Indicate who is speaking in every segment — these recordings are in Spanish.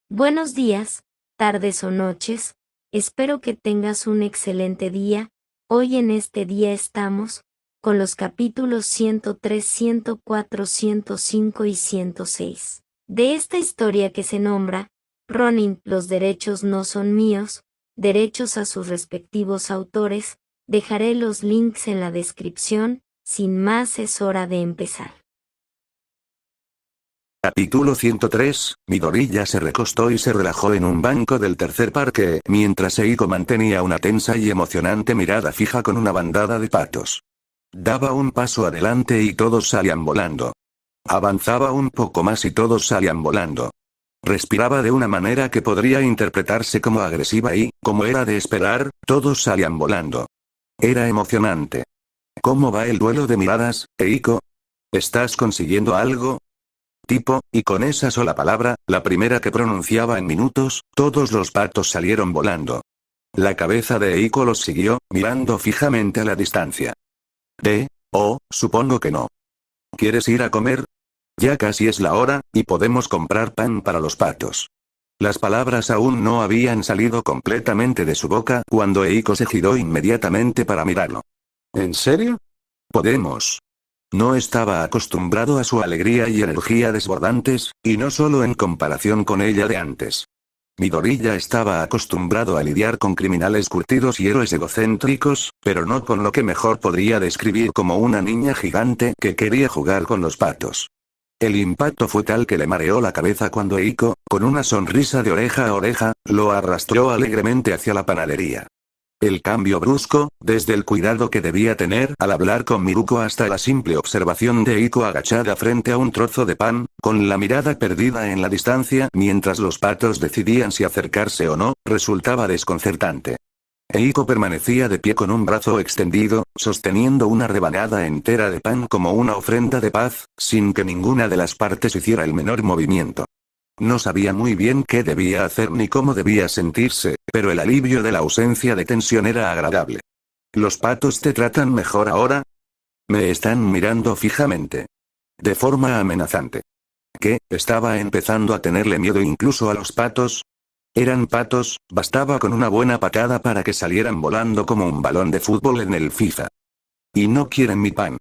Speaker 1: Buenos días, tardes o noches, espero que tengas un excelente día. Hoy en este día estamos con los capítulos 103, 104, 105 y 106 de esta historia que se nombra Ronin, los derechos no son míos, derechos a sus respectivos autores. Dejaré los links en la descripción. Sin más, es hora de empezar.
Speaker 2: Capítulo 103, Midoriya se recostó y se relajó en un banco del tercer parque, mientras Eiko mantenía una tensa y emocionante mirada fija con una bandada de patos. Daba un paso adelante y todos salían volando. Avanzaba un poco más y todos salían volando. Respiraba de una manera que podría interpretarse como agresiva y, como era de esperar, todos salían volando. Era emocionante. ¿Cómo va el duelo de miradas, Eiko? ¿Estás consiguiendo algo? Y con esa sola palabra, la primera que pronunciaba en minutos, todos los patos salieron volando. La cabeza de Eiko los siguió, mirando fijamente a la distancia. Supongo que no. ¿Quieres ir a comer? Ya casi es la hora, y podemos comprar pan para los patos. Las palabras aún no habían salido completamente de su boca cuando Eiko se giró inmediatamente para mirarlo. ¿En serio? Podemos. No estaba acostumbrado a su alegría y energía desbordantes, y no solo en comparación con ella de antes. Midoriya estaba acostumbrado a lidiar con criminales curtidos y héroes egocéntricos, pero no con lo que mejor podría describir como una niña gigante que quería jugar con los patos. El impacto fue tal que le mareó la cabeza cuando Eiko, con una sonrisa de oreja a oreja, lo arrastró alegremente hacia la panadería. El cambio brusco, desde el cuidado que debía tener al hablar con Miruko hasta la simple observación de Eiko agachada frente a un trozo de pan, con la mirada perdida en la distancia mientras los patos decidían si acercarse o no, resultaba desconcertante. Eiko permanecía de pie con un brazo extendido, sosteniendo una rebanada entera de pan como una ofrenda de paz, sin que ninguna de las partes hiciera el menor movimiento. No sabía muy bien qué debía hacer ni cómo debía sentirse, pero el alivio de la ausencia de tensión era agradable. ¿Los patos te tratan mejor ahora? Me están mirando fijamente. De forma amenazante. ¿Qué? ¿Estaba empezando a tenerle miedo incluso a los patos? Eran patos, bastaba con una buena patada para que salieran volando como un balón de fútbol en el FIFA. Y no quieren mi pan.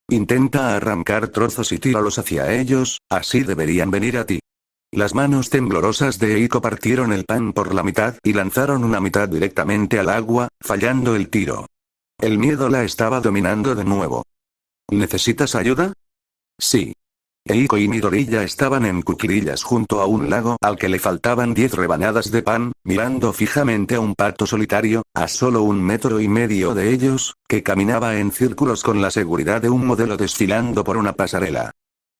Speaker 2: Intenta arrancar trozos y tíralos hacia ellos, así deberían venir a ti. Las manos temblorosas de Eiko partieron el pan por la mitad y lanzaron una mitad directamente al agua, fallando el tiro. El miedo la estaba dominando de nuevo. ¿Necesitas ayuda? Sí. Eiko y Midoriya estaban en cuclillas junto a un lago al que le faltaban 10 rebanadas de pan, mirando fijamente a un pato solitario, a solo 1,5 metros de ellos, que caminaba en círculos con la seguridad de un modelo desfilando por una pasarela.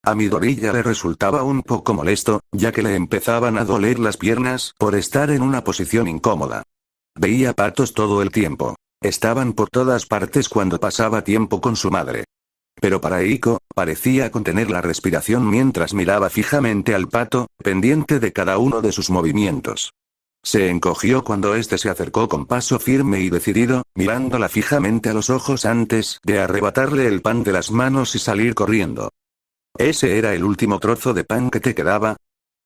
Speaker 2: A Midoriya le resultaba un poco molesto, ya que le empezaban a doler las piernas por estar en una posición incómoda. Veía patos todo el tiempo. Estaban por todas partes cuando pasaba tiempo con su madre. Pero para Eiko, parecía contener la respiración mientras miraba fijamente al pato, pendiente de cada uno de sus movimientos. Se encogió cuando éste se acercó con paso firme y decidido, mirándola fijamente a los ojos antes de arrebatarle el pan de las manos y salir corriendo. ¿Ese era el último trozo de pan que te quedaba?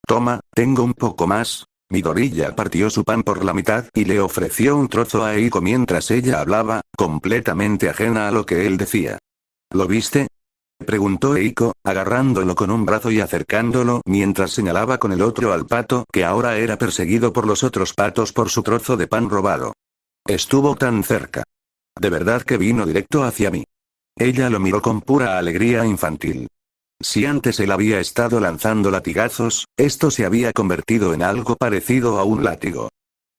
Speaker 2: Toma, tengo un poco más. Midoriya partió su pan por la mitad y le ofreció un trozo a Eiko mientras ella hablaba, completamente ajena a lo que él decía. ¿Lo viste? Preguntó Eiko, agarrándolo con un brazo y acercándolo mientras señalaba con el otro al pato que ahora era perseguido por los otros patos por su trozo de pan robado. Estuvo tan cerca. De verdad que vino directo hacia mí. Ella lo miró con pura alegría infantil. Si antes él había estado lanzando latigazos, esto se había convertido en algo parecido a un látigo.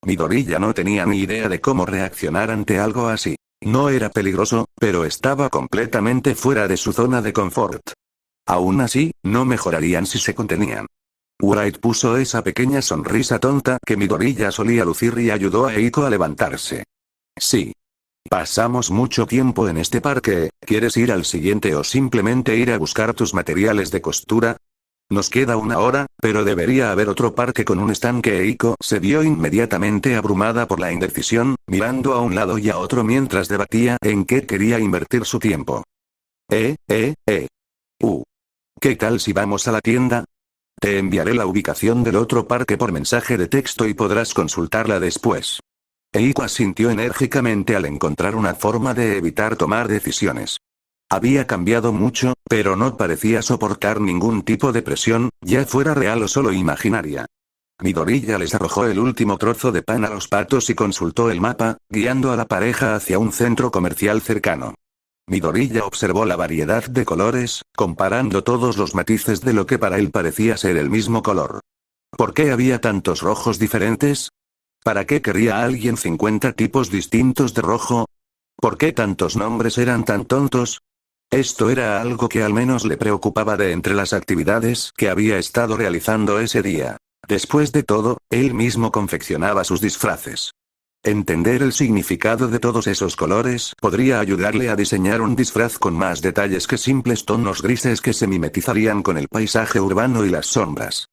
Speaker 2: Midoriya no tenía ni idea de cómo reaccionar ante algo así. No era peligroso, pero estaba completamente fuera de su zona de confort. Aún así, no mejorarían si se contenían. Wright puso esa pequeña sonrisa tonta que Midoriya solía lucir y ayudó a Eiko a levantarse. Sí. Pasamos mucho tiempo en este parque, ¿quieres ir al siguiente o simplemente ir a buscar tus materiales de costura? Nos queda 1 hora, pero debería haber otro parque con un estanque. Eiko se vio inmediatamente abrumada por la indecisión, mirando a un lado y a otro mientras debatía en qué quería invertir su tiempo. ¿Qué tal si vamos a la tienda? Te enviaré la ubicación del otro parque por mensaje de texto y podrás consultarla después. Eiko asintió enérgicamente al encontrar una forma de evitar tomar decisiones. Había cambiado mucho, pero no parecía soportar ningún tipo de presión, ya fuera real o solo imaginaria. Midoriya les arrojó el último trozo de pan a los patos y consultó el mapa, guiando a la pareja hacia un centro comercial cercano. Midoriya observó la variedad de colores, comparando todos los matices de lo que para él parecía ser el mismo color. ¿Por qué había tantos rojos diferentes? ¿Para qué quería alguien 50 tipos distintos de rojo? ¿Por qué tantos nombres eran tan tontos? Esto era algo que al menos le preocupaba de entre las actividades que había estado realizando ese día. Después de todo, él mismo confeccionaba sus disfraces. Entender el significado de todos esos colores podría ayudarle a diseñar un disfraz con más detalles que simples tonos grises que se mimetizarían con el paisaje urbano y las sombras.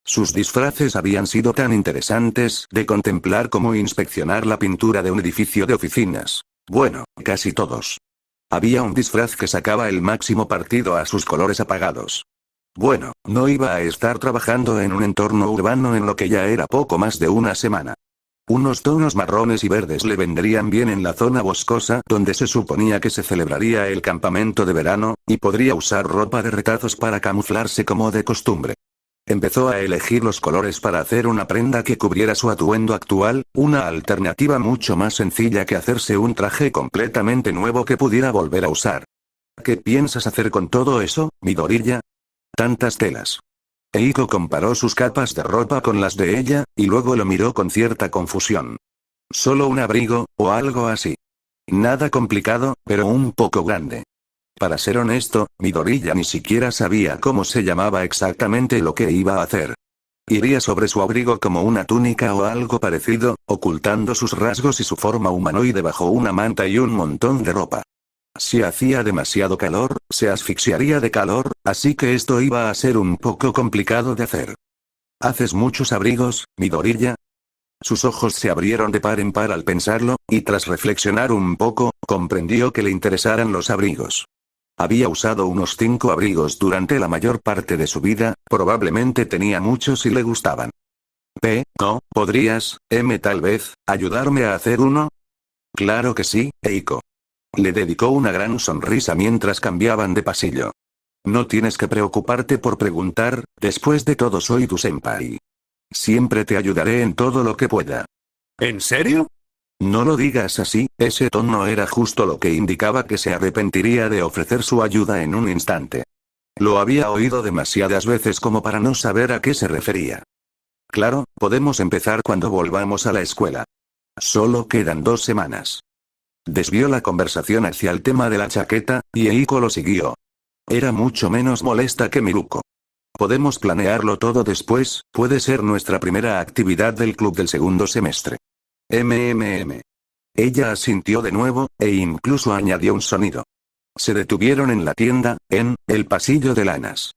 Speaker 2: Sus disfraces habían sido tan interesantes de contemplar como inspeccionar la pintura de un edificio de oficinas. Bueno, casi todos. Había un disfraz que sacaba el máximo partido a sus colores apagados. Bueno, no iba a estar trabajando en un entorno urbano en lo que ya era poco más de una semana. Unos tonos marrones y verdes le vendrían bien en la zona boscosa donde se suponía que se celebraría el campamento de verano, y podría usar ropa de retazos para camuflarse como de costumbre. Empezó a elegir los colores para hacer una prenda que cubriera su atuendo actual, una alternativa mucho más sencilla que hacerse un traje completamente nuevo que pudiera volver a usar. ¿Qué piensas hacer con todo eso, Midoriya? Tantas telas. Eiko comparó sus capas de ropa con las de ella, y luego lo miró con cierta confusión. Solo un abrigo, o algo así. Nada complicado, pero un poco grande. Para ser honesto, Midoriya ni siquiera sabía cómo se llamaba exactamente lo que iba a hacer. Iría sobre su abrigo como una túnica o algo parecido, ocultando sus rasgos y su forma humanoide bajo una manta y un montón de ropa. Si hacía demasiado calor, se asfixiaría de calor, así que esto iba a ser un poco complicado de hacer. ¿Haces muchos abrigos, Midoriya? Sus ojos se abrieron de par en par al pensarlo, y tras reflexionar un poco, comprendió que le interesaran los abrigos. Había usado unos 5 abrigos durante la mayor parte de su vida, probablemente tenía muchos y le gustaban. ¿No podrías, tal vez, ayudarme a hacer uno? Claro que sí, Eiko. Le dedicó una gran sonrisa mientras cambiaban de pasillo. No tienes que preocuparte por preguntar, después de todo soy tu senpai. Siempre te ayudaré en todo lo que pueda. ¿En serio? No lo digas así, ese tono era justo lo que indicaba que se arrepentiría de ofrecer su ayuda en un instante. Lo había oído demasiadas veces como para no saber a qué se refería. Claro, podemos empezar cuando volvamos a la escuela. Solo quedan 2 semanas. Desvió la conversación hacia el tema de la chaqueta, y Eiko lo siguió. Era mucho menos molesta que Miruko. Podemos planearlo todo después, puede ser nuestra primera actividad del club del segundo semestre. Ella asintió de nuevo, e incluso añadió un sonido. Se detuvieron en la tienda, en el pasillo de lanas.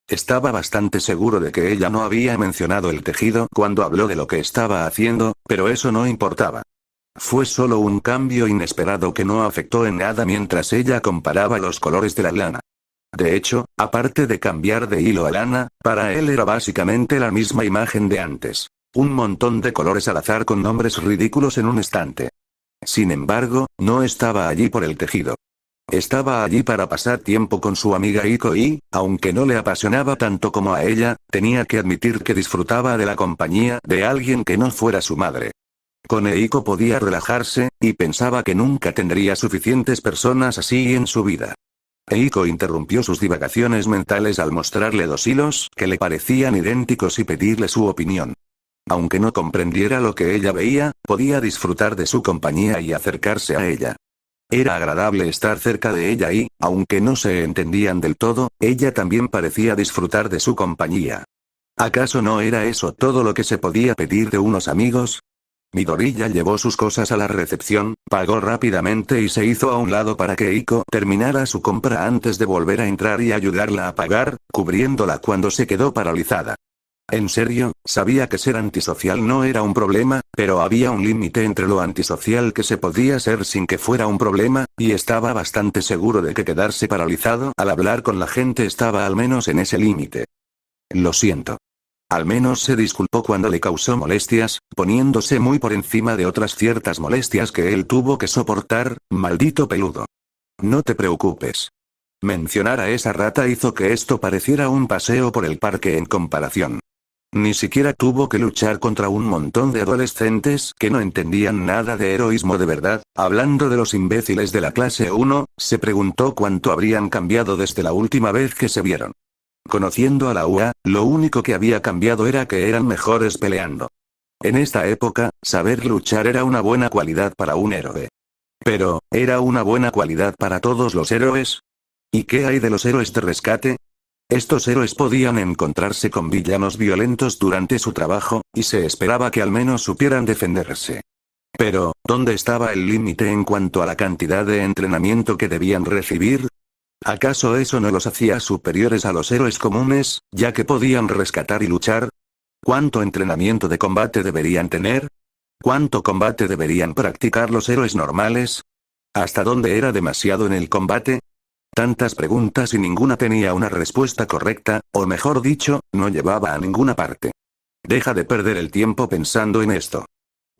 Speaker 2: Estaba bastante seguro de que ella no había mencionado el tejido cuando habló de lo que estaba haciendo, pero eso no importaba. Fue solo un cambio inesperado que no afectó en nada mientras ella comparaba los colores de la lana. De hecho, aparte de cambiar de hilo a lana, para él era básicamente la misma imagen de antes. Un montón de colores al azar con nombres ridículos en un estante. Sin embargo, no estaba allí por el tejido. Estaba allí para pasar tiempo con su amiga Iko y, aunque no le apasionaba tanto como a ella, tenía que admitir que disfrutaba de la compañía de alguien que no fuera su madre. Con Eiko podía relajarse, y pensaba que nunca tendría suficientes personas así en su vida. Eiko interrumpió sus divagaciones mentales al mostrarle 2 hilos que le parecían idénticos y pedirle su opinión. Aunque no comprendiera lo que ella veía, podía disfrutar de su compañía y acercarse a ella. Era agradable estar cerca de ella y, aunque no se entendían del todo, ella también parecía disfrutar de su compañía. ¿Acaso no era eso todo lo que se podía pedir de unos amigos? Midoriya llevó sus cosas a la recepción, pagó rápidamente y se hizo a un lado para que Eiko terminara su compra antes de volver a entrar y ayudarla a pagar, cubriéndola cuando se quedó paralizada. En serio, sabía que ser antisocial no era un problema, pero había un límite entre lo antisocial que se podía ser sin que fuera un problema, y estaba bastante seguro de que quedarse paralizado al hablar con la gente estaba al menos en ese límite. Lo siento. Al menos se disculpó cuando le causó molestias, poniéndose muy por encima de otras ciertas molestias que él tuvo que soportar, maldito peludo. No te preocupes. Mencionar a esa rata hizo que esto pareciera un paseo por el parque en comparación. Ni siquiera tuvo que luchar contra un montón de adolescentes que no entendían nada de heroísmo de verdad. Hablando de los imbéciles de la clase 1, se preguntó cuánto habrían cambiado desde la última vez que se vieron. Conociendo a la UA, lo único que había cambiado era que eran mejores peleando. En esta época, saber luchar era una buena cualidad para un héroe. Pero, ¿era una buena cualidad para todos los héroes? ¿Y qué hay de los héroes de rescate? Estos héroes podían encontrarse con villanos violentos durante su trabajo, y se esperaba que al menos supieran defenderse. Pero, ¿dónde estaba el límite en cuanto a la cantidad de entrenamiento que debían recibir? ¿Acaso eso no los hacía superiores a los héroes comunes, ya que podían rescatar y luchar? ¿Cuánto entrenamiento de combate deberían tener? ¿Cuánto combate deberían practicar los héroes normales? ¿Hasta dónde era demasiado en el combate? Tantas preguntas y ninguna tenía una respuesta correcta, o mejor dicho, no llevaba a ninguna parte. Deja de perder el tiempo pensando en esto.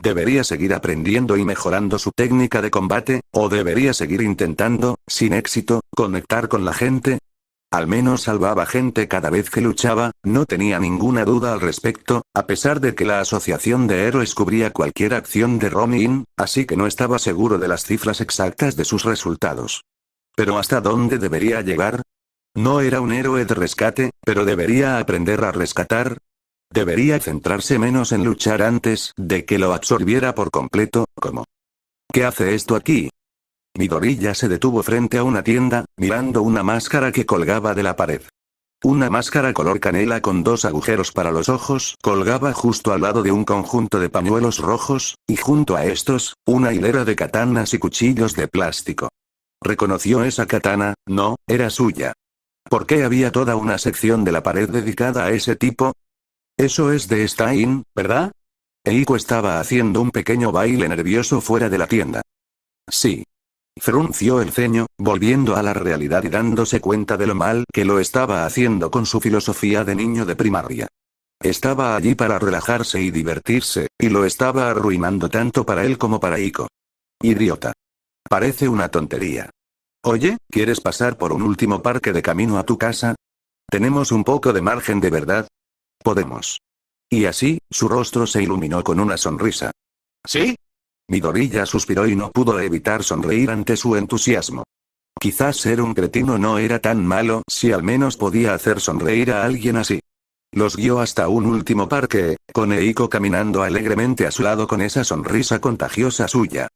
Speaker 2: ¿Debería seguir aprendiendo y mejorando su técnica de combate, o debería seguir intentando, sin éxito, conectar con la gente? Al menos salvaba gente cada vez que luchaba, no tenía ninguna duda al respecto, a pesar de que la asociación de héroes cubría cualquier acción de Ronin, así que no estaba seguro de las cifras exactas de sus resultados. ¿Pero hasta dónde debería llegar? No era un héroe de rescate, pero debería aprender a rescatar. Debería centrarse menos en luchar antes de que lo absorbiera por completo, ¿cómo? ¿Qué hace esto aquí? Midoriya se detuvo frente a una tienda, mirando una máscara que colgaba de la pared. Una máscara color canela con 2 agujeros para los ojos colgaba justo al lado de un conjunto de pañuelos rojos, y junto a estos, una hilera de katanas y cuchillos de plástico. Reconoció esa katana, no, era suya. ¿Por qué había toda una sección de la pared dedicada a ese tipo? Eso es de Stein, ¿verdad? Eiko estaba haciendo un pequeño baile nervioso fuera de la tienda. Sí. Frunció el ceño, volviendo a la realidad y dándose cuenta de lo mal que lo estaba haciendo con su filosofía de niño de primaria. Estaba allí para relajarse y divertirse, y lo estaba arruinando tanto para él como para Eiko. Idiota. Parece una tontería. Oye, ¿quieres pasar por un último parque de camino a tu casa? ¿Tenemos un poco de margen de verdad? Podemos. Y así, su rostro se iluminó con una sonrisa. ¿Sí? Midoriya suspiró y no pudo evitar sonreír ante su entusiasmo. Quizás ser un cretino no era tan malo si al menos podía hacer sonreír a alguien así. Los guió hasta un último parque, con Eiko caminando alegremente a su lado con esa sonrisa contagiosa suya.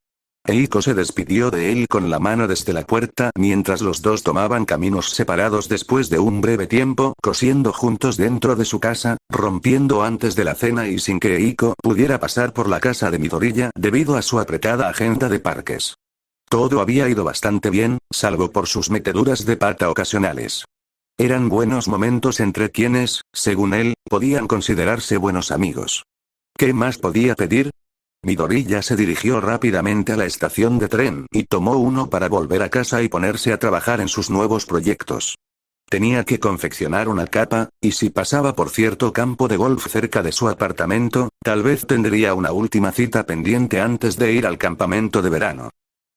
Speaker 2: Eiko se despidió de él con la mano desde la puerta mientras los dos tomaban caminos separados después de un breve tiempo cosiendo juntos dentro de su casa, rompiendo antes de la cena y sin que Eiko pudiera pasar por la casa de Midoriya debido a su apretada agenda de parques. Todo había ido bastante bien, salvo por sus meteduras de pata ocasionales. Eran buenos momentos entre quienes, según él, podían considerarse buenos amigos. ¿Qué más podía pedir? Midoriya se dirigió rápidamente a la estación de tren y tomó uno para volver a casa y ponerse a trabajar en sus nuevos proyectos. Tenía que confeccionar una capa, y si pasaba por cierto campo de golf cerca de su apartamento, tal vez tendría una última cita pendiente antes de ir al campamento de verano.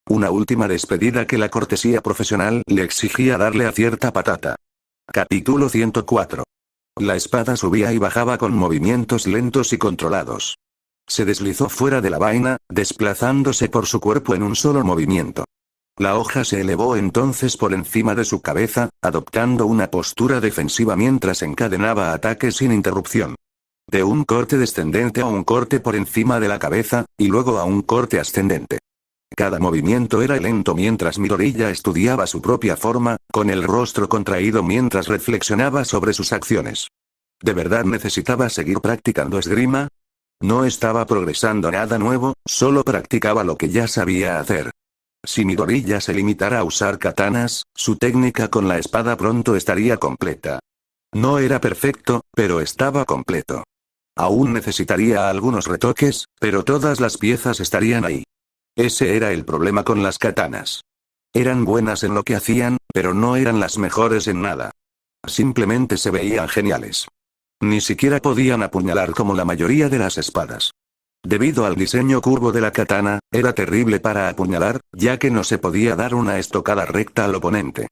Speaker 2: Una última despedida que la cortesía profesional le exigía darle a cierta patata. Capítulo 104. La espada subía y bajaba con movimientos lentos y controlados. Se deslizó fuera de la vaina, desplazándose por su cuerpo en un solo movimiento. La hoja se elevó entonces por encima de su cabeza, adoptando una postura defensiva mientras encadenaba ataques sin interrupción. De un corte descendente a un corte por encima de la cabeza, y luego a un corte ascendente. Cada movimiento era lento mientras Midoriya estudiaba su propia forma, con el rostro contraído mientras reflexionaba sobre sus acciones. ¿De verdad necesitaba seguir practicando esgrima? No estaba progresando nada nuevo, solo practicaba lo que ya sabía hacer. Si Midoriya se limitara a usar katanas, su técnica con la espada pronto estaría completa. No era perfecto, pero estaba completo. Aún necesitaría algunos retoques, pero todas las piezas estarían ahí. Ese era el problema con las katanas. Eran buenas en lo que hacían, pero no eran las mejores en nada. Simplemente se veían geniales. Ni siquiera podían apuñalar como la mayoría de las espadas. Debido al diseño curvo de la katana, era terrible para apuñalar, ya que no se podía dar una estocada recta al oponente.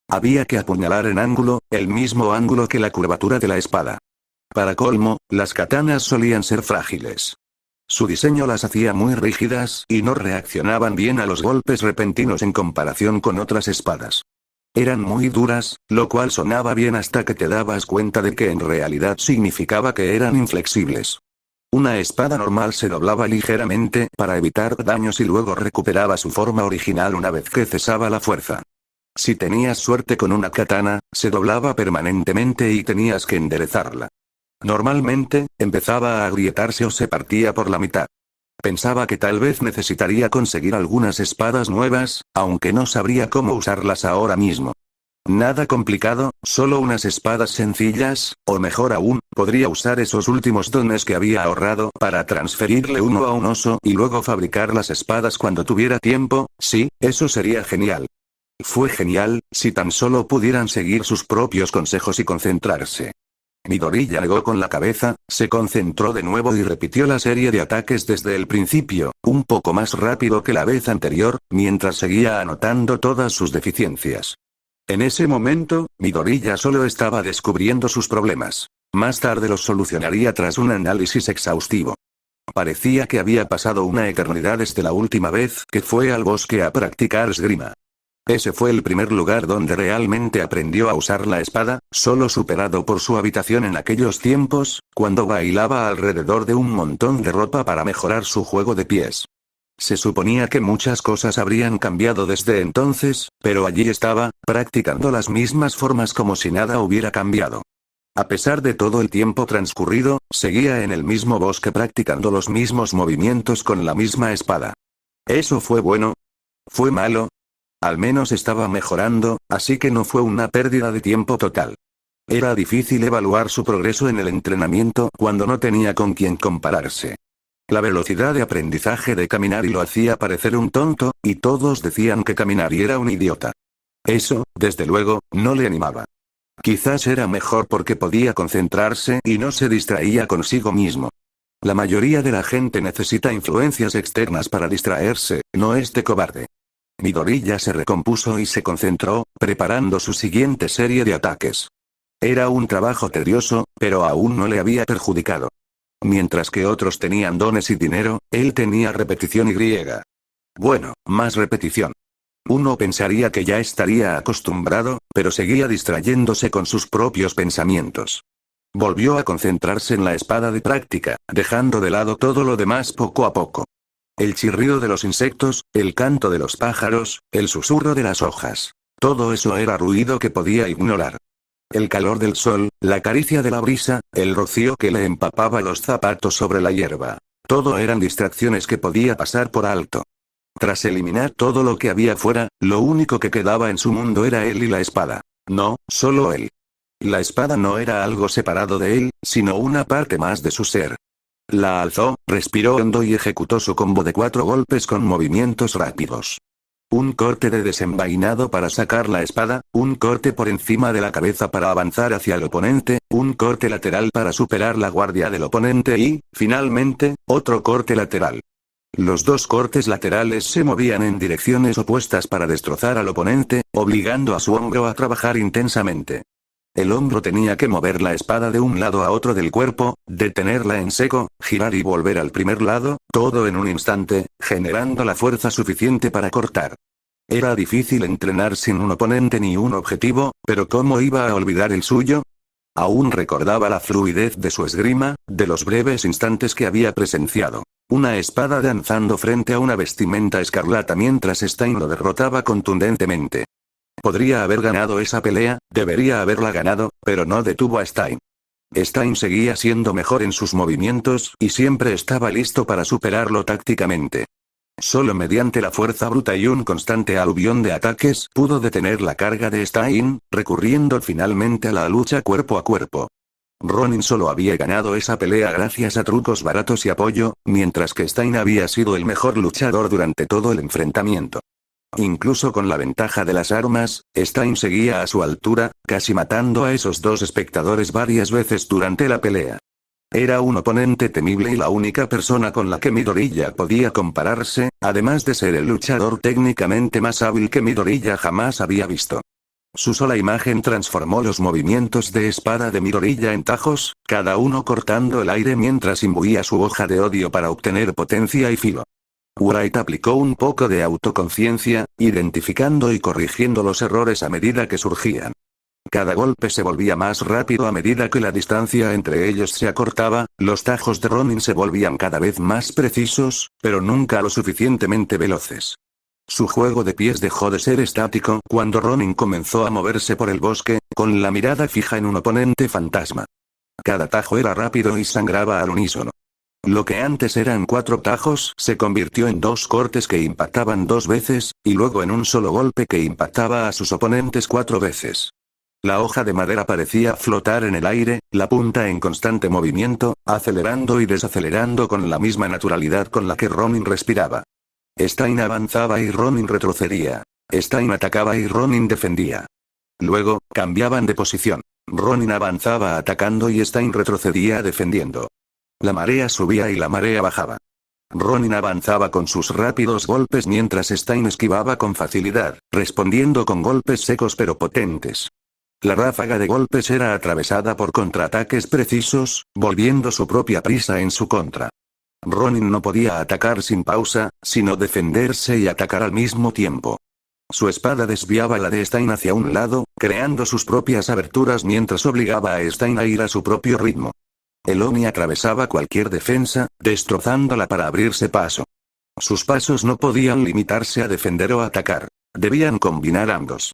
Speaker 2: Había que apuñalar en ángulo, el mismo ángulo que la curvatura de la espada. Para colmo, las katanas solían ser frágiles. Su diseño las hacía muy rígidas y no reaccionaban bien a los golpes repentinos en comparación con otras espadas. Eran muy duras, lo cual sonaba bien hasta que te dabas cuenta de que en realidad significaba que eran inflexibles. Una espada normal se doblaba ligeramente para evitar daños y luego recuperaba su forma original una vez que cesaba la fuerza. Si tenías suerte con una katana, se doblaba permanentemente y tenías que enderezarla. Normalmente, empezaba a agrietarse o se partía por la mitad. Pensaba que tal vez necesitaría conseguir algunas espadas nuevas, aunque no sabría cómo usarlas ahora mismo. Nada complicado, solo unas espadas sencillas, o mejor aún, podría usar esos últimos dones que había ahorrado para transferirle uno a un oso y luego fabricar las espadas cuando tuviera tiempo. Sí, eso sería genial. Fue genial, si tan solo pudieran seguir sus propios consejos y concentrarse. Midoriya negó con la cabeza, se concentró de nuevo y repitió la serie de ataques desde el principio, un poco más rápido que la vez anterior, mientras seguía anotando todas sus deficiencias. En ese momento, Midoriya solo estaba descubriendo sus problemas. Más tarde los solucionaría tras un análisis exhaustivo. Parecía que había pasado una eternidad desde la última vez que fue al bosque a practicar esgrima. Ese fue el primer lugar donde realmente aprendió a usar la espada, solo superado por su habitación en aquellos tiempos, cuando bailaba alrededor de un montón de ropa para mejorar su juego de pies. Se suponía que muchas cosas habrían cambiado desde entonces, pero allí estaba, practicando las mismas formas como si nada hubiera cambiado. A pesar de todo el tiempo transcurrido, seguía en el mismo bosque practicando los mismos movimientos con la misma espada. ¿Eso fue bueno? ¿Fue malo? Al menos estaba mejorando, así que no fue una pérdida de tiempo total. Era difícil evaluar su progreso en el entrenamiento cuando no tenía con quién compararse. La velocidad de aprendizaje de Kaminari lo hacía parecer un tonto, y todos decían que Kaminari era un idiota. Eso, desde luego, no le animaba. Quizás era mejor porque podía concentrarse y no se distraía consigo mismo. La mayoría de la gente necesita influencias externas para distraerse, no este cobarde. Midoriya se recompuso y se concentró, preparando su siguiente serie de ataques. Era un trabajo tedioso, pero aún no le había perjudicado. Mientras que otros tenían dones y dinero, él tenía repetición y griega. Bueno, más repetición. Uno pensaría que ya estaría acostumbrado, pero seguía distrayéndose con sus propios pensamientos. Volvió a concentrarse en la espada de práctica, dejando de lado todo lo demás poco a poco. El chirrido de los insectos, el canto de los pájaros, el susurro de las hojas. Todo eso era ruido que podía ignorar. El calor del sol, la caricia de la brisa, el rocío que le empapaba los zapatos sobre la hierba. Todo eran distracciones que podía pasar por alto. Tras eliminar todo lo que había fuera, lo único que quedaba en su mundo era él y la espada. No, solo él. La espada no era algo separado de él, sino una parte más de su ser. La alzó, respiró hondo y ejecutó su combo de 4 golpes con movimientos rápidos. Un corte de desenvainado para sacar la espada, un corte por encima de la cabeza para avanzar hacia el oponente, un corte lateral para superar la guardia del oponente y, finalmente, otro corte lateral. Los 2 cortes laterales se movían en direcciones opuestas para destrozar al oponente, obligando a su hombro a trabajar intensamente. El hombro tenía que mover la espada de un lado a otro del cuerpo, detenerla en seco, girar y volver al primer lado, todo en un instante, generando la fuerza suficiente para cortar. Era difícil entrenar sin un oponente ni un objetivo, pero ¿cómo iba a olvidar el suyo? Aún recordaba la fluidez de su esgrima, de los breves instantes que había presenciado. Una espada danzando frente a una vestimenta escarlata mientras Stein lo derrotaba contundentemente. Podría haber ganado esa pelea, debería haberla ganado, pero no detuvo a Stein. Stein seguía siendo mejor en sus movimientos y siempre estaba listo para superarlo tácticamente. Solo mediante la fuerza bruta y un constante aluvión de ataques pudo detener la carga de Stein, recurriendo finalmente a la lucha cuerpo a cuerpo. Ronin solo había ganado esa pelea gracias a trucos baratos y apoyo, mientras que Stein había sido el mejor luchador durante todo el enfrentamiento. Incluso con la ventaja de las armas, Stein seguía a su altura, casi matando a esos dos espectadores varias veces durante la pelea. Era un oponente temible y la única persona con la que Midoriya podía compararse, además de ser el luchador técnicamente más hábil que Midoriya jamás había visto. Su sola imagen transformó los movimientos de espada de Midoriya en tajos, cada uno cortando el aire mientras imbuía su hoja de odio para obtener potencia y filo. Wright aplicó un poco de autoconciencia, identificando y corrigiendo los errores a medida que surgían. Cada golpe se volvía más rápido a medida que la distancia entre ellos se acortaba, los tajos de Ronin se volvían cada vez más precisos, pero nunca lo suficientemente veloces. Su juego de pies dejó de ser estático cuando Ronin comenzó a moverse por el bosque, con la mirada fija en un oponente fantasma. Cada tajo era rápido y sangraba al unísono. Lo que antes eran 4 tajos se convirtió en 2 cortes que impactaban 2 veces, y luego en un solo golpe que impactaba a sus oponentes 4 veces. La hoja de madera parecía flotar en el aire, la punta en constante movimiento, acelerando y desacelerando con la misma naturalidad con la que Ronin respiraba. Stein avanzaba y Ronin retrocedía. Stein atacaba y Ronin defendía. Luego, cambiaban de posición. Ronin avanzaba atacando y Stein retrocedía defendiendo. La marea subía y la marea bajaba. Ronin avanzaba con sus rápidos golpes mientras Stein esquivaba con facilidad, respondiendo con golpes secos pero potentes. La ráfaga de golpes era atravesada por contraataques precisos, volviendo su propia prisa en su contra. Ronin no podía atacar sin pausa, sino defenderse y atacar al mismo tiempo. Su espada desviaba la de Stein hacia un lado, creando sus propias aberturas mientras obligaba a Stein a ir a su propio ritmo. El Oni atravesaba cualquier defensa, destrozándola para abrirse paso. Sus pasos no podían limitarse a defender o atacar. Debían combinar ambos.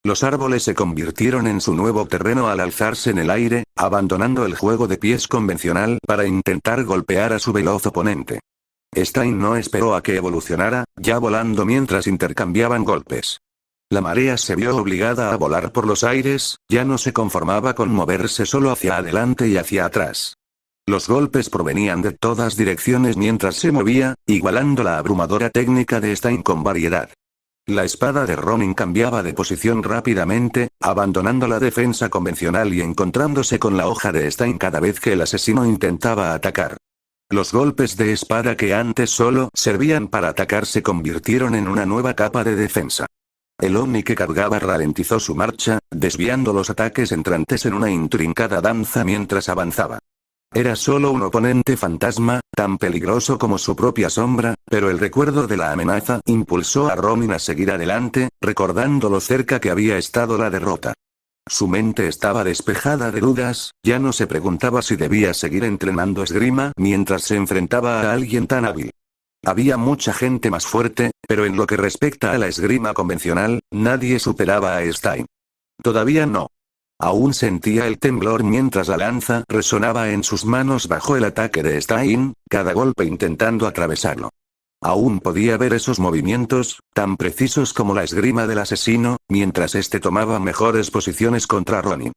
Speaker 2: Los árboles se convirtieron en su nuevo terreno al alzarse en el aire, abandonando el juego de pies convencional para intentar golpear a su veloz oponente. Stein no esperó a que evolucionara, ya volando mientras intercambiaban golpes. La marea se vio obligada a volar por los aires, ya no se conformaba con moverse solo hacia adelante y hacia atrás. Los golpes provenían de todas direcciones mientras se movía, igualando la abrumadora técnica de Stein con variedad. La espada de Ronin cambiaba de posición rápidamente, abandonando la defensa convencional y encontrándose con la hoja de Stein cada vez que el asesino intentaba atacar. Los golpes de espada que antes solo servían para atacar se convirtieron en una nueva capa de defensa. El Oni que cargaba ralentizó su marcha, desviando los ataques entrantes en una intrincada danza mientras avanzaba. Era solo un oponente fantasma, tan peligroso como su propia sombra, pero el recuerdo de la amenaza impulsó a Ronin a seguir adelante, recordando lo cerca que había estado la derrota. Su mente estaba despejada de dudas, ya no se preguntaba si debía seguir entrenando esgrima mientras se enfrentaba a alguien tan hábil. Había mucha gente más fuerte, pero en lo que respecta a la esgrima convencional, nadie superaba a Stein. Todavía no. Aún sentía el temblor mientras la lanza resonaba en sus manos bajo el ataque de Stein, cada golpe intentando atravesarlo. Aún podía ver esos movimientos, tan precisos como la esgrima del asesino, mientras este tomaba mejores posiciones contra Ronin.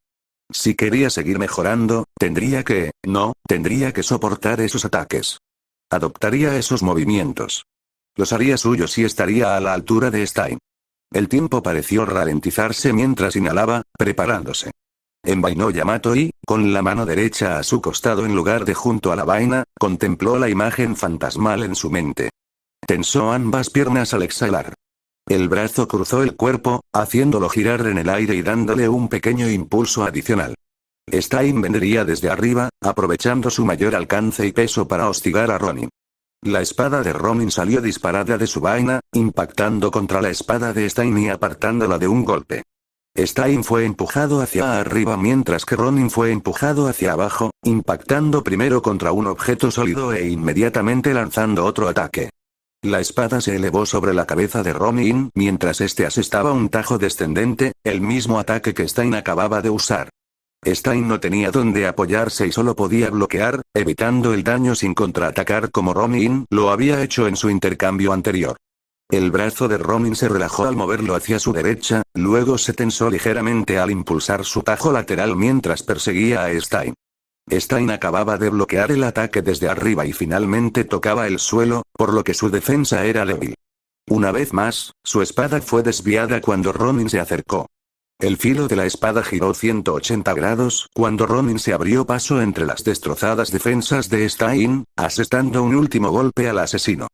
Speaker 2: Si quería seguir mejorando, tendría que soportar esos ataques. Adoptaría esos movimientos. Los haría suyos y estaría a la altura de Stein. El tiempo pareció ralentizarse mientras inhalaba, preparándose. Envainó Yamato y, con la mano derecha a su costado en lugar de junto a la vaina, contempló la imagen fantasmal en su mente. Tensó ambas piernas al exhalar. El brazo cruzó el cuerpo, haciéndolo girar en el aire y dándole un pequeño impulso adicional. Stein vendría desde arriba, aprovechando su mayor alcance y peso para hostigar a Ronin. La espada de Ronin salió disparada de su vaina, impactando contra la espada de Stein y apartándola de un golpe. Stein fue empujado hacia arriba mientras que Ronin fue empujado hacia abajo, impactando primero contra un objeto sólido e inmediatamente lanzando otro ataque. La espada se elevó sobre la cabeza de Ronin mientras este asestaba un tajo descendente, el mismo ataque que Stein acababa de usar. Stein no tenía dónde apoyarse y solo podía bloquear, evitando el daño sin contraatacar como Ronin lo había hecho en su intercambio anterior. El brazo de Ronin se relajó al moverlo hacia su derecha, luego se tensó ligeramente al impulsar su tajo lateral mientras perseguía a Stein. Stein acababa de bloquear el ataque desde arriba y finalmente tocaba el suelo, por lo que su defensa era débil. Una vez más, su espada fue desviada cuando Ronin se acercó. El filo de la espada giró 180 grados cuando Ronin se abrió paso entre las destrozadas defensas de Stein, asestando un último golpe al asesino.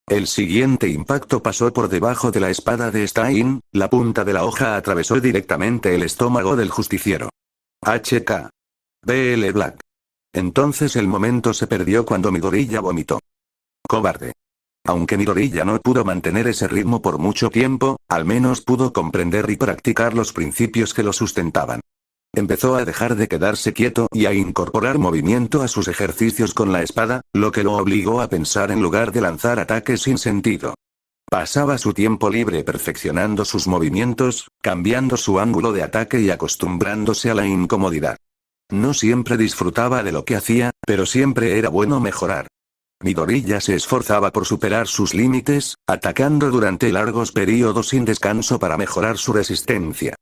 Speaker 2: El siguiente impacto pasó por debajo de la espada de Stein, la punta de la hoja atravesó directamente el estómago del justiciero. HK. BL Black. Entonces el momento se perdió cuando Midoriya vomitó. Cobarde. Aunque Midoriya no pudo mantener ese ritmo por mucho tiempo, al menos pudo comprender y practicar los principios que lo sustentaban. Empezó a dejar de quedarse quieto y a incorporar movimiento a sus ejercicios con la espada, lo que lo obligó a pensar en lugar de lanzar ataques sin sentido. Pasaba su tiempo libre perfeccionando sus movimientos, cambiando su ángulo de ataque y acostumbrándose a la incomodidad. No siempre disfrutaba de lo que hacía, pero siempre era bueno mejorar. Midoriya se esforzaba por superar sus límites, atacando durante largos periodos sin descanso para mejorar su resistencia.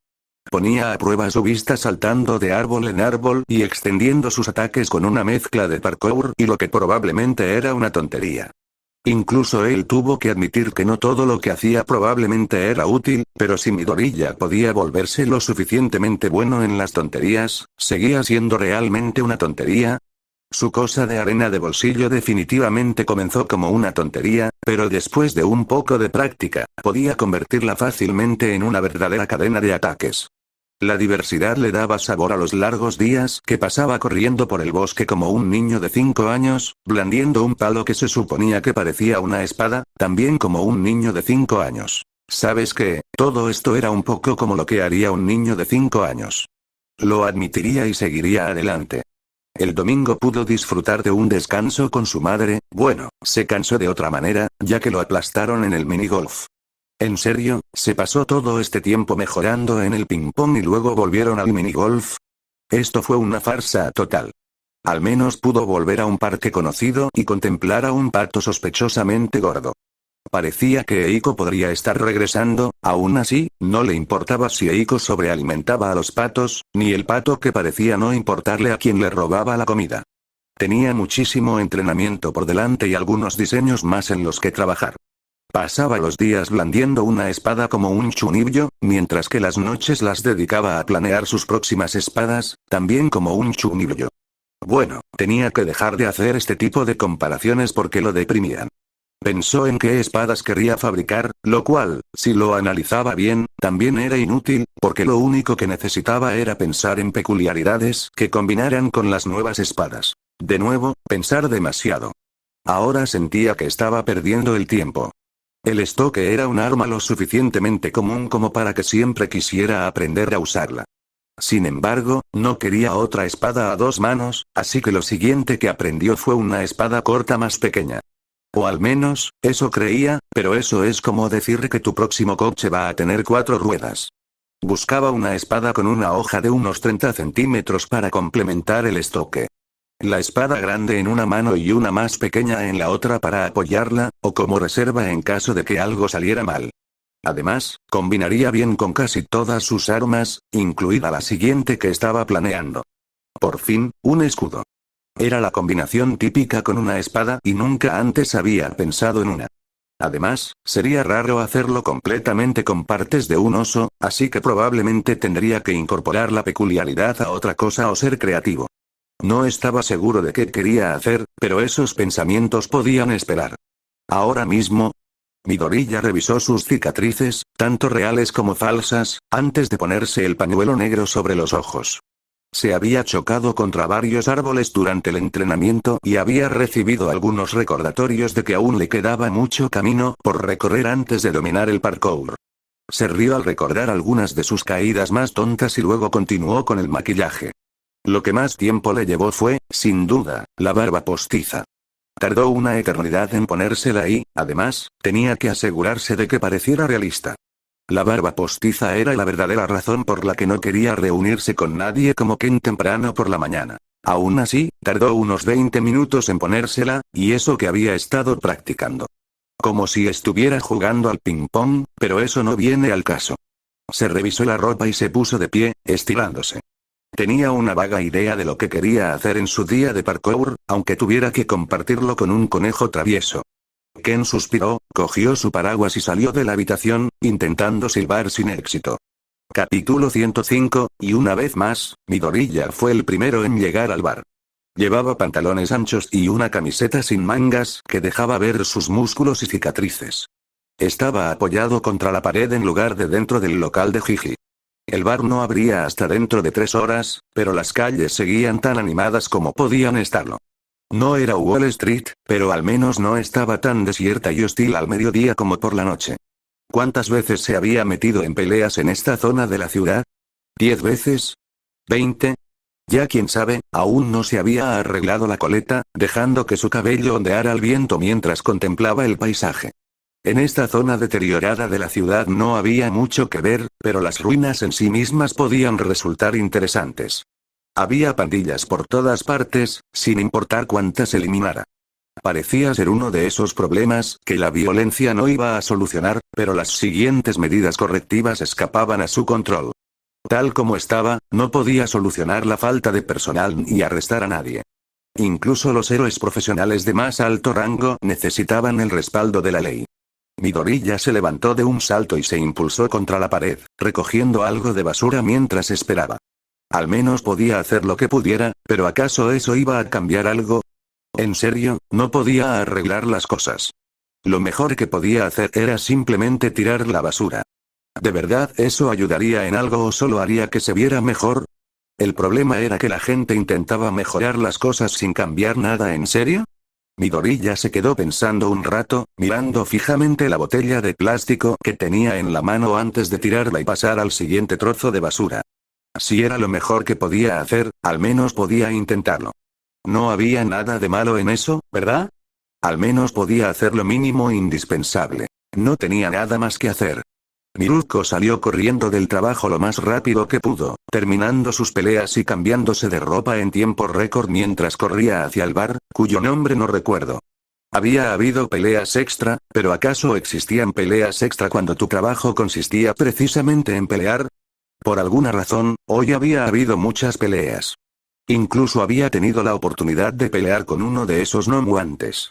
Speaker 2: Ponía a prueba su vista saltando de árbol en árbol y extendiendo sus ataques con una mezcla de parkour y lo que probablemente era una tontería. Incluso él tuvo que admitir que no todo lo que hacía probablemente era útil, pero si Midoriya podía volverse lo suficientemente bueno en las tonterías, ¿seguía siendo realmente una tontería? Su cosa de arena de bolsillo definitivamente comenzó como una tontería, pero después de un poco de práctica, podía convertirla fácilmente en una verdadera cadena de ataques. La diversidad le daba sabor a los largos días que pasaba corriendo por el bosque como un niño de 5 años, blandiendo un palo que se suponía que parecía una espada, también como un niño de 5 años. ¿Sabes qué? Todo esto era un poco como lo que haría un niño de 5 años. Lo admitiría y seguiría adelante. El domingo pudo disfrutar de un descanso con su madre, bueno, se cansó de otra manera, ya que lo aplastaron en el minigolf. ¿En serio, se pasó todo este tiempo mejorando en el ping-pong y luego volvieron al minigolf? Esto fue una farsa total. Al menos pudo volver a un parque conocido y contemplar a un pato sospechosamente gordo. Parecía que Eiko podría estar regresando, aún así, no le importaba si Eiko sobrealimentaba a los patos, ni el pato que parecía no importarle a quien le robaba la comida. Tenía muchísimo entrenamiento por delante y algunos diseños más en los que trabajar. Pasaba los días blandiendo una espada como un chunibyo, mientras que las noches las dedicaba a planear sus próximas espadas, también como un chunibyo. Bueno, tenía que dejar de hacer este tipo de comparaciones porque lo deprimían. Pensó en qué espadas quería fabricar, lo cual, si lo analizaba bien, también era inútil, porque lo único que necesitaba era pensar en peculiaridades que combinaran con las nuevas espadas. De nuevo, pensar demasiado. Ahora sentía que estaba perdiendo el tiempo. El estoque era un arma lo suficientemente común como para que siempre quisiera aprender a usarla. Sin embargo, no quería otra espada a 2 manos, así que lo siguiente que aprendió fue una espada corta más pequeña. O al menos, eso creía, pero eso es como decir que tu próximo coche va a tener 4 ruedas. Buscaba una espada con una hoja de unos 30 centímetros para complementar el estoque. La espada grande en una mano y una más pequeña en la otra para apoyarla, o como reserva en caso de que algo saliera mal. Además, combinaría bien con casi todas sus armas, incluida la siguiente que estaba planeando. Por fin, un escudo. Era la combinación típica con una espada y nunca antes había pensado en una. Además, sería raro hacerlo completamente con partes de un oso, así que probablemente tendría que incorporar la peculiaridad a otra cosa o ser creativo. No estaba seguro de qué quería hacer, pero esos pensamientos podían esperar. Ahora mismo, Midoriya revisó sus cicatrices, tanto reales como falsas, antes de ponerse el pañuelo negro sobre los ojos. Se había chocado contra varios árboles durante el entrenamiento y había recibido algunos recordatorios de que aún le quedaba mucho camino por recorrer antes de dominar el parkour. Se rió al recordar algunas de sus caídas más tontas y luego continuó con el maquillaje. Lo que más tiempo le llevó fue, sin duda, la barba postiza. Tardó una eternidad en ponérsela y, además, tenía que asegurarse de que pareciera realista. La barba postiza era la verdadera razón por la que no quería reunirse con nadie como Ken temprano por la mañana. Aún así, tardó unos 20 minutos en ponérsela, y eso que había estado practicando. Como si estuviera jugando al ping-pong, pero eso no viene al caso. Se revisó la ropa y se puso de pie, estirándose. Tenía una vaga idea de lo que quería hacer en su día de parkour, aunque tuviera que compartirlo con un conejo travieso. Ken suspiró, cogió su paraguas y salió de la habitación, intentando silbar sin éxito. Capítulo 105, y una vez más, Midoriya fue el primero en llegar al bar. Llevaba pantalones anchos y una camiseta sin mangas que dejaba ver sus músculos y cicatrices. Estaba apoyado contra la pared en lugar de dentro del local de Gigi. El bar no abría hasta dentro de 3 horas, pero las calles seguían tan animadas como podían estarlo. No era Wall Street, pero al menos no estaba tan desierta y hostil al mediodía como por la noche. ¿Cuántas veces se había metido en peleas en esta zona de la ciudad? ¿10 veces? ¿20? Ya quién sabe, aún no se había arreglado la coleta, dejando que su cabello ondeara al viento mientras contemplaba el paisaje. En esta zona deteriorada de la ciudad no había mucho que ver, pero las ruinas en sí mismas podían resultar interesantes. Había pandillas por todas partes, sin importar cuántas eliminara. Parecía ser uno de esos problemas que la violencia no iba a solucionar, pero las siguientes medidas correctivas escapaban a su control. Tal como estaba, no podía solucionar la falta de personal ni arrestar a nadie. Incluso los héroes profesionales de más alto rango necesitaban el respaldo de la ley. Midoriya se levantó de un salto y se impulsó contra la pared, recogiendo algo de basura mientras esperaba. Al menos podía hacer lo que pudiera, pero ¿acaso eso iba a cambiar algo? En serio, no podía arreglar las cosas. Lo mejor que podía hacer era simplemente tirar la basura. ¿De verdad eso ayudaría en algo o solo haría que se viera mejor? El problema era que la gente intentaba mejorar las cosas sin cambiar nada. ¿En serio? Midoriya se quedó pensando un rato, mirando fijamente la botella de plástico que tenía en la mano antes de tirarla y pasar al siguiente trozo de basura. Si era lo mejor que podía hacer, al menos podía intentarlo. No había nada de malo en eso, ¿verdad? Al menos podía hacer lo mínimo indispensable. No tenía nada más que hacer. Miruko salió corriendo del trabajo lo más rápido que pudo, terminando sus peleas y cambiándose de ropa en tiempo récord mientras corría hacia el bar, cuyo nombre no recuerdo. Había habido peleas extra, pero ¿acaso existían peleas extra cuando tu trabajo consistía precisamente en pelear? Por alguna razón, hoy había habido muchas peleas. Incluso había tenido la oportunidad de pelear con uno de esos no guantes.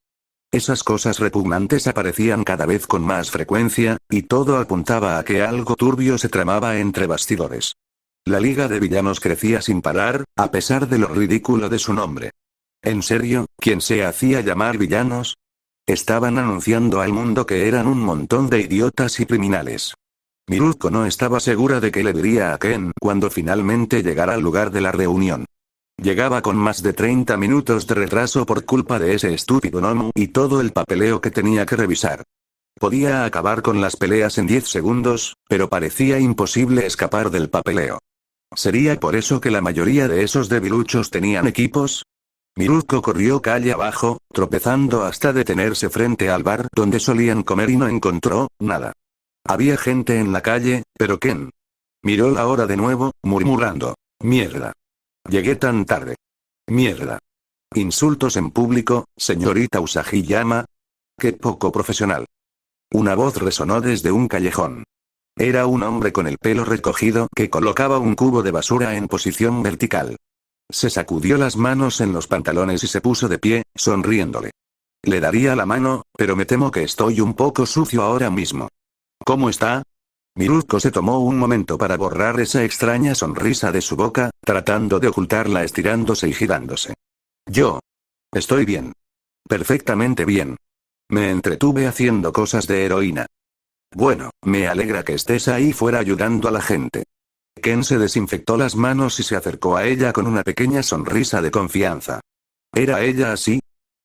Speaker 2: Esas cosas repugnantes aparecían cada vez con más frecuencia, y todo apuntaba a que algo turbio se tramaba entre bastidores. La liga de villanos crecía sin parar, a pesar de lo ridículo de su nombre. ¿En serio, quién se hacía llamar villanos? Estaban anunciando al mundo que eran un montón de idiotas y criminales. Miruko no estaba segura de qué le diría a Ken cuando finalmente llegara al lugar de la reunión. Llegaba con más de 30 minutos de retraso por culpa de ese estúpido Nomu y todo el papeleo que tenía que revisar. Podía acabar con las peleas en 10 segundos, pero parecía imposible escapar del papeleo. ¿Sería por eso que la mayoría de esos debiluchos tenían equipos? Miruko corrió calle abajo, tropezando hasta detenerse frente al bar donde solían comer y no encontró nada. Había gente en la calle, pero Ken. Miró la hora de nuevo, murmurando: «Mierda. Llegué tan tarde. Mierda. Insultos en público, señorita Usagi-yama. Qué poco profesional». Una voz resonó desde un callejón. Era un hombre con el pelo recogido que colocaba un cubo de basura en posición vertical. Se sacudió las manos en los pantalones y se puso de pie, sonriéndole. Le daría la mano, pero me temo que estoy un poco sucio ahora mismo. ¿Cómo está? Miruko se tomó un momento para borrar esa extraña sonrisa de su boca, tratando de ocultarla estirándose y girándose. Yo. Estoy bien. Perfectamente bien. Me entretuve haciendo cosas de heroína. Bueno, me alegra que estés ahí fuera ayudando a la gente. Ken se desinfectó las manos y se acercó a ella con una pequeña sonrisa de confianza. ¿Era ella así?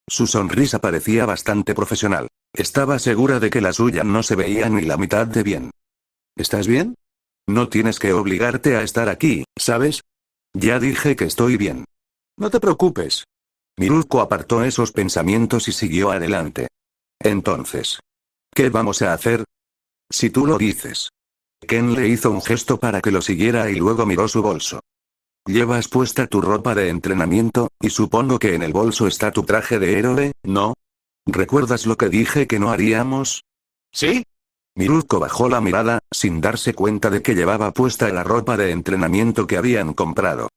Speaker 2: Su sonrisa parecía bastante profesional. Estaba segura de que la suya no se veía ni la mitad de bien. ¿Estás bien? No tienes que obligarte a estar aquí, ¿sabes? Ya dije que estoy bien. No te preocupes. Miruko apartó esos pensamientos y siguió adelante. Entonces, ¿qué vamos a hacer? Si tú lo dices. Ken le hizo un gesto para que lo siguiera y luego miró su bolso. Llevas puesta tu ropa de entrenamiento, y supongo que en el bolso está tu traje de héroe, ¿no? ¿Recuerdas lo que dije que no haríamos? ¿Sí? Miruko bajó la mirada, sin darse cuenta de que llevaba puesta la ropa de entrenamiento que habían comprado.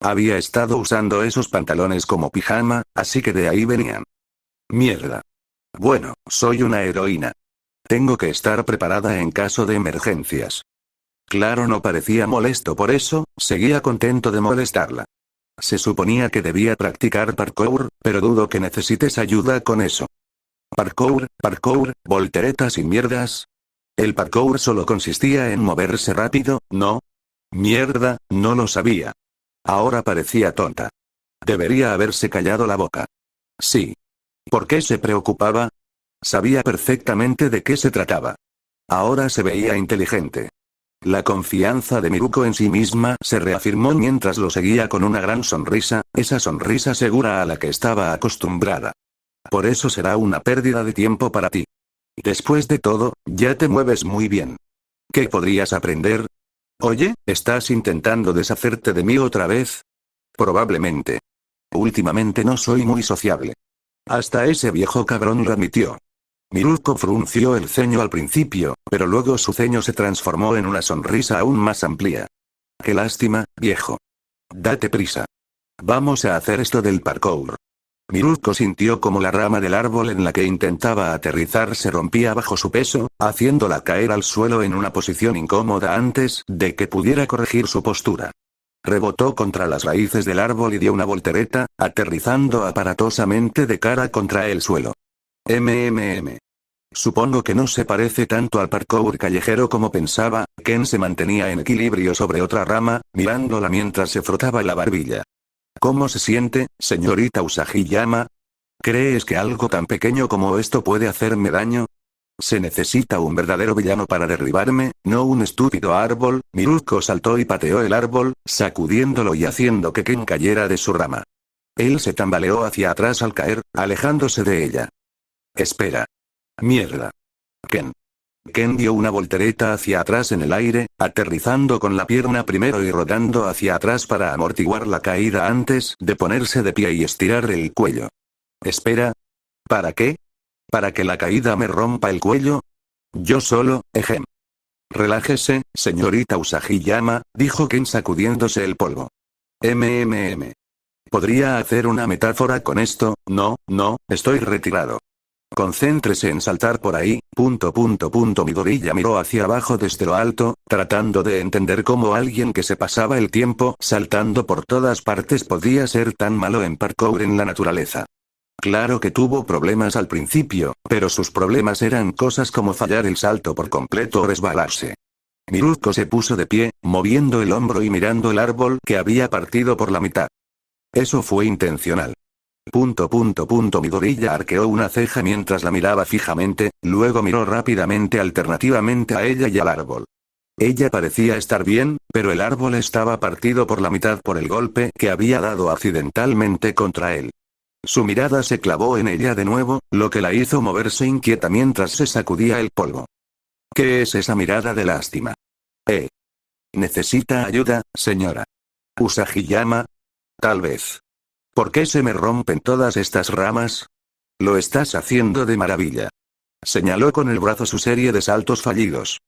Speaker 2: Había estado usando esos pantalones como pijama, así que de ahí venían. Mierda. Bueno, soy una heroína. Tengo que estar preparada en caso de emergencias. Claro, no parecía molesto, por eso, seguía contento de molestarla. Se suponía que debía practicar parkour, pero dudo que necesites ayuda con eso. Parkour, volteretas y mierdas. El parkour solo consistía en moverse rápido, ¿no? Mierda, no lo sabía. Ahora parecía tonta. Debería haberse callado la boca. Sí. ¿Por qué se preocupaba? Sabía perfectamente de qué se trataba. Ahora se veía inteligente. La confianza de Miruko en sí misma se reafirmó mientras lo seguía con una gran sonrisa, esa sonrisa segura a la que estaba acostumbrada. Por eso será una pérdida de tiempo para ti. Después de todo, ya te mueves muy bien. ¿Qué podrías aprender? Oye, ¿estás intentando deshacerte de mí otra vez? Probablemente. Últimamente no soy muy sociable. Hasta ese viejo cabrón lo admitió. Miruko frunció el ceño al principio, pero luego su ceño se transformó en una sonrisa aún más amplia. Qué lástima, viejo. Date prisa. Vamos a hacer esto del parkour. Miruko sintió como la rama del árbol en la que intentaba aterrizar se rompía bajo su peso, haciéndola caer al suelo en una posición incómoda antes de que pudiera corregir su postura. Rebotó contra las raíces del árbol y dio una voltereta, aterrizando aparatosamente de cara contra el suelo. Supongo que no se parece tanto al parkour callejero como pensaba. Ken se mantenía en equilibrio sobre otra rama, mirándola mientras se frotaba la barbilla. ¿Cómo se siente, señorita Usagi-yama? ¿Crees que algo tan pequeño como esto puede hacerme daño? Se necesita un verdadero villano para derribarme, no un estúpido árbol. Miruko saltó y pateó el árbol, sacudiéndolo y haciendo que Ken cayera de su rama. Él se tambaleó hacia atrás al caer, alejándose de ella. Espera. Mierda. Ken. Ken dio una voltereta hacia atrás en el aire, aterrizando con la pierna primero y rodando hacia atrás para amortiguar la caída antes de ponerse de pie y estirar el cuello. Espera. ¿Para qué? ¿Para que la caída me rompa el cuello? Yo solo, ejem. Relájese, señorita Usagi-yama, dijo Ken sacudiéndose el polvo. ¿Podría hacer una metáfora con esto? No, estoy retirado. Concéntrese en saltar por ahí. Midoriya miró hacia abajo desde lo alto, tratando de entender cómo alguien que se pasaba el tiempo saltando por todas partes podía ser tan malo en parkour en la naturaleza. Claro que tuvo problemas al principio, pero sus problemas eran cosas como fallar el salto por completo o resbalarse. Miruko se puso de pie, moviendo el hombro y mirando el árbol que había partido por la mitad. Eso fue intencional. Midoriya arqueó una ceja mientras la miraba fijamente, luego miró rápidamente alternativamente a ella y al árbol. Ella parecía estar bien, pero el árbol estaba partido por la mitad por el golpe que había dado accidentalmente contra él. Su mirada se clavó en ella de nuevo, lo que la hizo moverse inquieta mientras se sacudía el polvo. ¿Qué es esa mirada de lástima? ¿Necesita ayuda, señora Usagi-yama? Tal vez. ¿Por qué se me rompen todas estas ramas? Lo estás haciendo de maravilla. Señaló con el brazo su serie de saltos fallidos.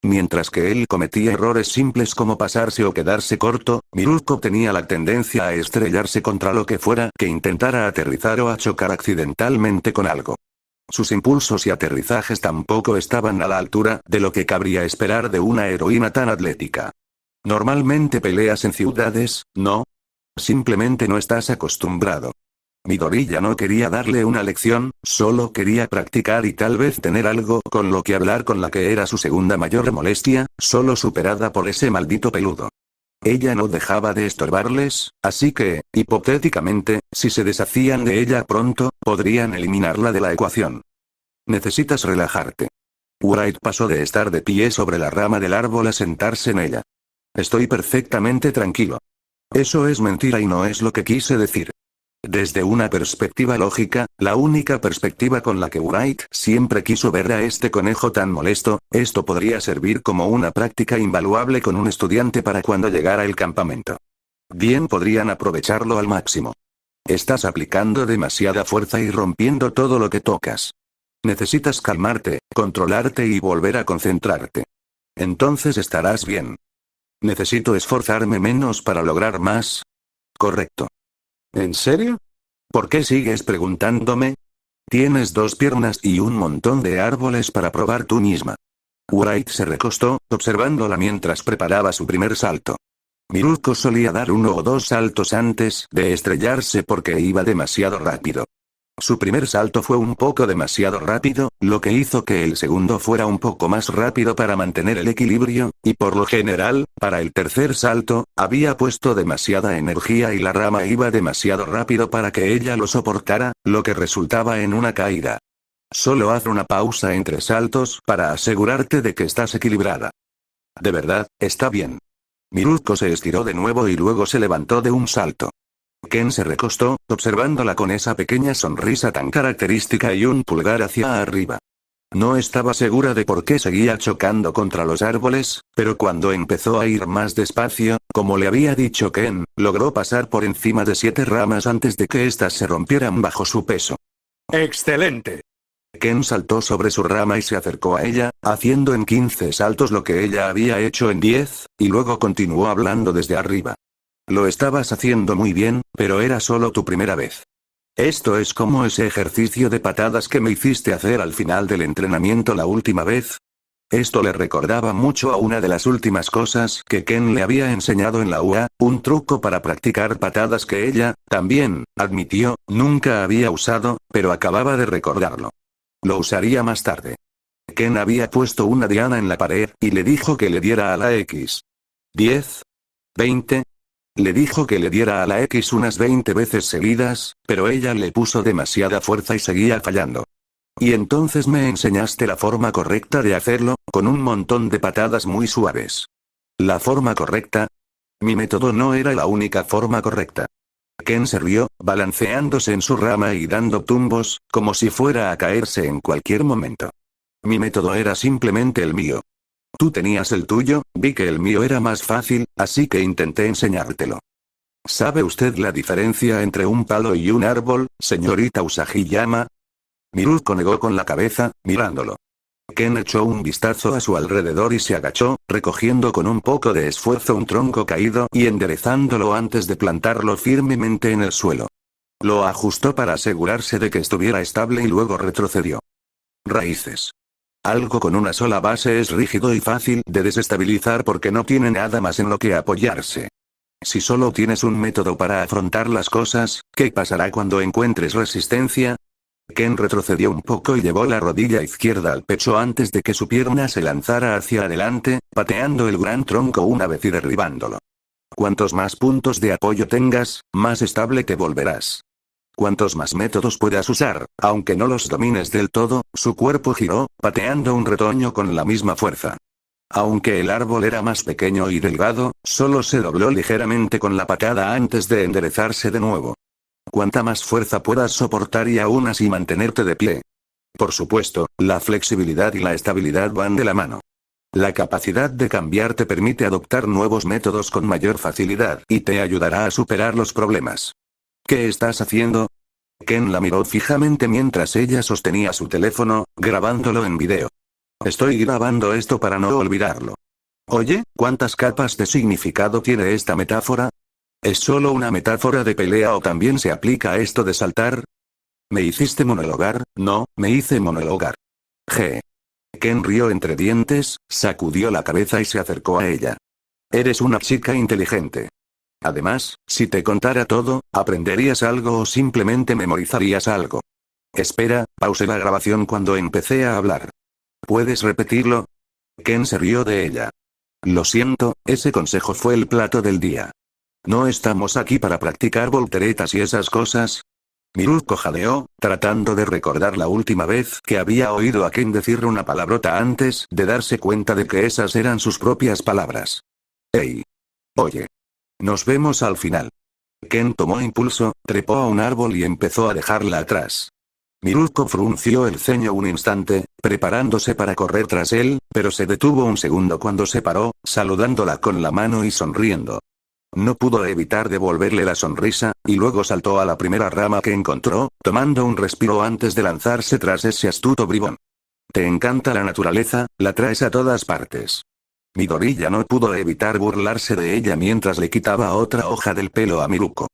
Speaker 2: Mientras que él cometía errores simples como pasarse o quedarse corto, Miruko tenía la tendencia a estrellarse contra lo que fuera que intentara aterrizar o a chocar accidentalmente con algo. Sus impulsos y aterrizajes tampoco estaban a la altura de lo que cabría esperar de una heroína tan atlética. Normalmente peleas en ciudades, ¿no? Simplemente no estás acostumbrado. Midoriya no quería darle una lección, solo quería practicar y tal vez tener algo con lo que hablar con la que era su segunda mayor molestia, solo superada por ese maldito peludo. Ella no dejaba de estorbarles, así que, hipotéticamente, si se deshacían de ella pronto, podrían eliminarla de la ecuación. Necesitas relajarte. Wright pasó de estar de pie sobre la rama del árbol a sentarse en ella. Estoy perfectamente tranquilo. Eso es mentira y no es lo que quise decir. Desde una perspectiva lógica, la única perspectiva con la que Wright siempre quiso ver a este conejo tan molesto, esto podría servir como una práctica invaluable con un estudiante para cuando llegara el campamento. Bien, podrían aprovecharlo al máximo. Estás aplicando demasiada fuerza y rompiendo todo lo que tocas. Necesitas calmarte, controlarte y volver a concentrarte. Entonces estarás bien. ¿Necesito esforzarme menos para lograr más? Correcto. ¿En serio? ¿Por qué sigues preguntándome? Tienes 2 piernas y un montón de árboles para probar tú misma. Wright se recostó, observándola mientras preparaba su primer salto. Miruko solía dar 1 o 2 saltos antes de estrellarse porque iba demasiado rápido. Su primer salto fue un poco demasiado rápido, lo que hizo que el segundo fuera un poco más rápido para mantener el equilibrio, y por lo general, para el tercer salto, había puesto demasiada energía y la rama iba demasiado rápido para que ella lo soportara, lo que resultaba en una caída. Solo haz una pausa entre saltos para asegurarte de que estás equilibrada. De verdad, está bien. Miruko se estiró de nuevo y luego se levantó de un salto. Ken se recostó, observándola con esa pequeña sonrisa tan característica y un pulgar hacia arriba. No estaba segura de por qué seguía chocando contra los árboles, pero cuando empezó a ir más despacio, como le había dicho Ken, logró pasar por encima de 7 ramas antes de que éstas se rompieran bajo su peso.
Speaker 3: ¡Excelente!
Speaker 2: Ken saltó sobre su rama y se acercó a ella, haciendo en 15 saltos lo que ella había hecho en 10, y luego continuó hablando desde arriba. Lo estabas haciendo muy bien, pero era solo tu primera vez. Esto es como ese ejercicio de patadas que me hiciste hacer al final del entrenamiento la última vez. Esto le recordaba mucho a una de las últimas cosas que Ken le había enseñado en la UA, un truco para practicar patadas que ella, también, admitió, nunca había usado, pero acababa de recordarlo. Lo usaría más tarde. Ken había puesto una diana en la pared, y le dijo que le diera a la X. 10. 20. Le dijo que le diera a la X unas 20 veces seguidas, pero ella le puso demasiada fuerza y seguía fallando. Y entonces me enseñaste la forma correcta de hacerlo, con un montón de patadas muy suaves. ¿La forma correcta? Mi método no era la única forma correcta. Ken se rió, balanceándose en su rama y dando tumbos, como si fuera a caerse en cualquier momento. Mi método era simplemente el mío. Tú tenías el tuyo, vi que el mío era más fácil, así que intenté enseñártelo. ¿Sabe usted la diferencia entre un palo y un árbol, señorita Usagi-yama? Miruko negó con la cabeza, mirándolo. Ken echó un vistazo a su alrededor y se agachó, recogiendo con un poco de esfuerzo un tronco caído y enderezándolo antes de plantarlo firmemente en el suelo. Lo ajustó para asegurarse de que estuviera estable y luego retrocedió. Raíces. Algo con una sola base es rígido y fácil de desestabilizar porque no tiene nada más en lo que apoyarse. Si solo tienes un método para afrontar las cosas, ¿qué pasará cuando encuentres resistencia? Ken retrocedió un poco y llevó la rodilla izquierda al pecho antes de que su pierna se lanzara hacia adelante, pateando el gran tronco una vez y derribándolo. Cuantos más puntos de apoyo tengas, más estable te volverás. Cuantos más métodos puedas usar, aunque no los domines del todo, su cuerpo giró, pateando un retoño con la misma fuerza. Aunque el árbol era más pequeño y delgado, solo se dobló ligeramente con la patada antes de enderezarse de nuevo. Cuanta más fuerza puedas soportar y aún así mantenerte de pie. Por supuesto, la flexibilidad y la estabilidad van de la mano. La capacidad de cambiar te permite adoptar nuevos métodos con mayor facilidad y te ayudará a superar los problemas. ¿Qué estás haciendo? Ken la miró fijamente mientras ella sostenía su teléfono, grabándolo en video. Estoy grabando esto para no olvidarlo. Oye, ¿cuántas capas de significado tiene esta metáfora? ¿Es solo una metáfora de pelea o también se aplica a esto de saltar? ¿Me hiciste monologar? No, me hice monologar. G. Ken rió entre dientes, sacudió la cabeza y se acercó a ella. Eres una chica inteligente. Además, si te contara todo, aprenderías algo o simplemente memorizarías algo. Espera, pausé la grabación cuando empecé a hablar. ¿Puedes repetirlo? Ken se rió de ella. Lo siento, ese consejo fue el plato del día. ¿No estamos aquí para practicar volteretas y esas cosas? Miruko jadeó, tratando de recordar la última vez que había oído a Ken decir una palabrota antes de darse cuenta de que esas eran sus propias palabras. Hey. Oye. Nos vemos al final. Ken tomó impulso, trepó a un árbol y empezó a dejarla atrás. Miruko frunció el ceño un instante, preparándose para correr tras él, pero se detuvo un segundo cuando se paró, saludándola con la mano y sonriendo. No pudo evitar devolverle la sonrisa, y luego saltó a la primera rama que encontró, tomando un respiro antes de lanzarse tras ese astuto bribón. ¿Te encanta la naturaleza? La traes a todas partes. Midori ya no pudo evitar burlarse de ella mientras le quitaba otra hoja del pelo a Miruko.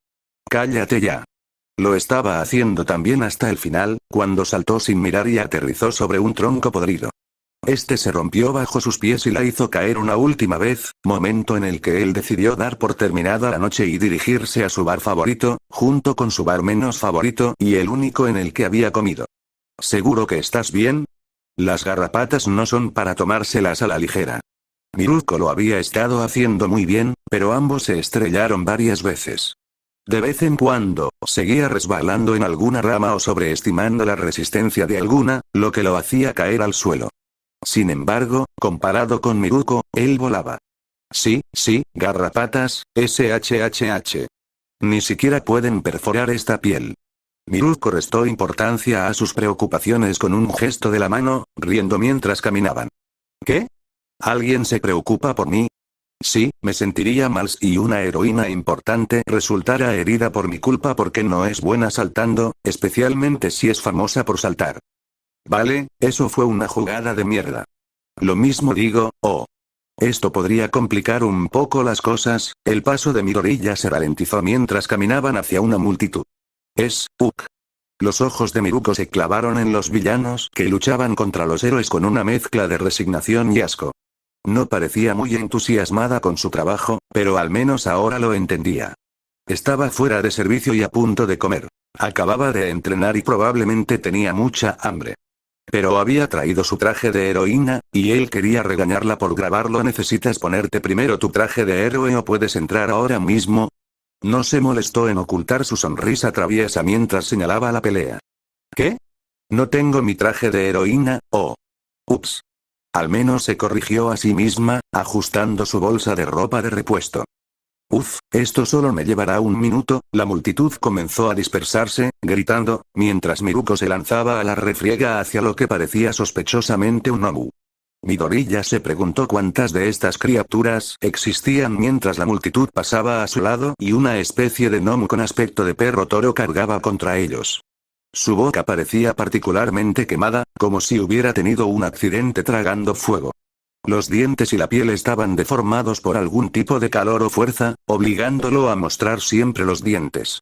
Speaker 2: Cállate ya. Lo estaba haciendo también hasta el final, cuando saltó sin mirar y aterrizó sobre un tronco podrido. Este se rompió bajo sus pies y la hizo caer una última vez, momento en el que él decidió dar por terminada la noche y dirigirse a su bar favorito, junto con su bar menos favorito y el único en el que había comido. ¿Seguro que estás bien? Las garrapatas no son para tomárselas a la ligera. Miruko lo había estado haciendo muy bien, pero ambos se estrellaron varias veces. De vez en cuando, seguía resbalando en alguna rama o sobreestimando la resistencia de alguna, lo que lo hacía caer al suelo. Sin embargo, comparado con Miruko, él volaba. Sí, garrapatas, SHHH. Ni siquiera pueden perforar esta piel. Miruko restó importancia a sus preocupaciones con un gesto de la mano, riendo mientras caminaban. ¿Qué? ¿Alguien se preocupa por mí? Sí, me sentiría mal si una heroína importante resultara herida por mi culpa porque no es buena saltando, especialmente si es famosa por saltar. Vale, eso fue una jugada de mierda. Lo mismo digo, oh. Esto podría complicar un poco las cosas. El paso de Midoriya se ralentizó mientras caminaban hacia una multitud. Los ojos de Miruko se clavaron en los villanos que luchaban contra los héroes con una mezcla de resignación y asco. No parecía muy entusiasmada con su trabajo, pero al menos ahora lo entendía. Estaba fuera de servicio y a punto de comer. Acababa de entrenar y probablemente tenía mucha hambre. Pero había traído su traje de heroína, y él quería regañarla por grabarlo. ¿Necesitas ponerte primero tu traje de héroe o puedes entrar ahora mismo? No se molestó en ocultar su sonrisa traviesa mientras señalaba la pelea. ¿Qué? No tengo mi traje de heroína, oh. Ups. Al menos se corrigió a sí misma, ajustando su bolsa de ropa de repuesto. Esto solo me llevará un minuto. La multitud comenzó a dispersarse, gritando, mientras Miruko se lanzaba a la refriega hacia lo que parecía sospechosamente un Nomu. Midoriya se preguntó cuántas de estas criaturas existían mientras la multitud pasaba a su lado y una especie de Nomu con aspecto de perro toro cargaba contra ellos. Su boca parecía particularmente quemada, como si hubiera tenido un accidente tragando fuego. Los dientes y la piel estaban deformados por algún tipo de calor o fuerza, obligándolo a mostrar siempre los dientes.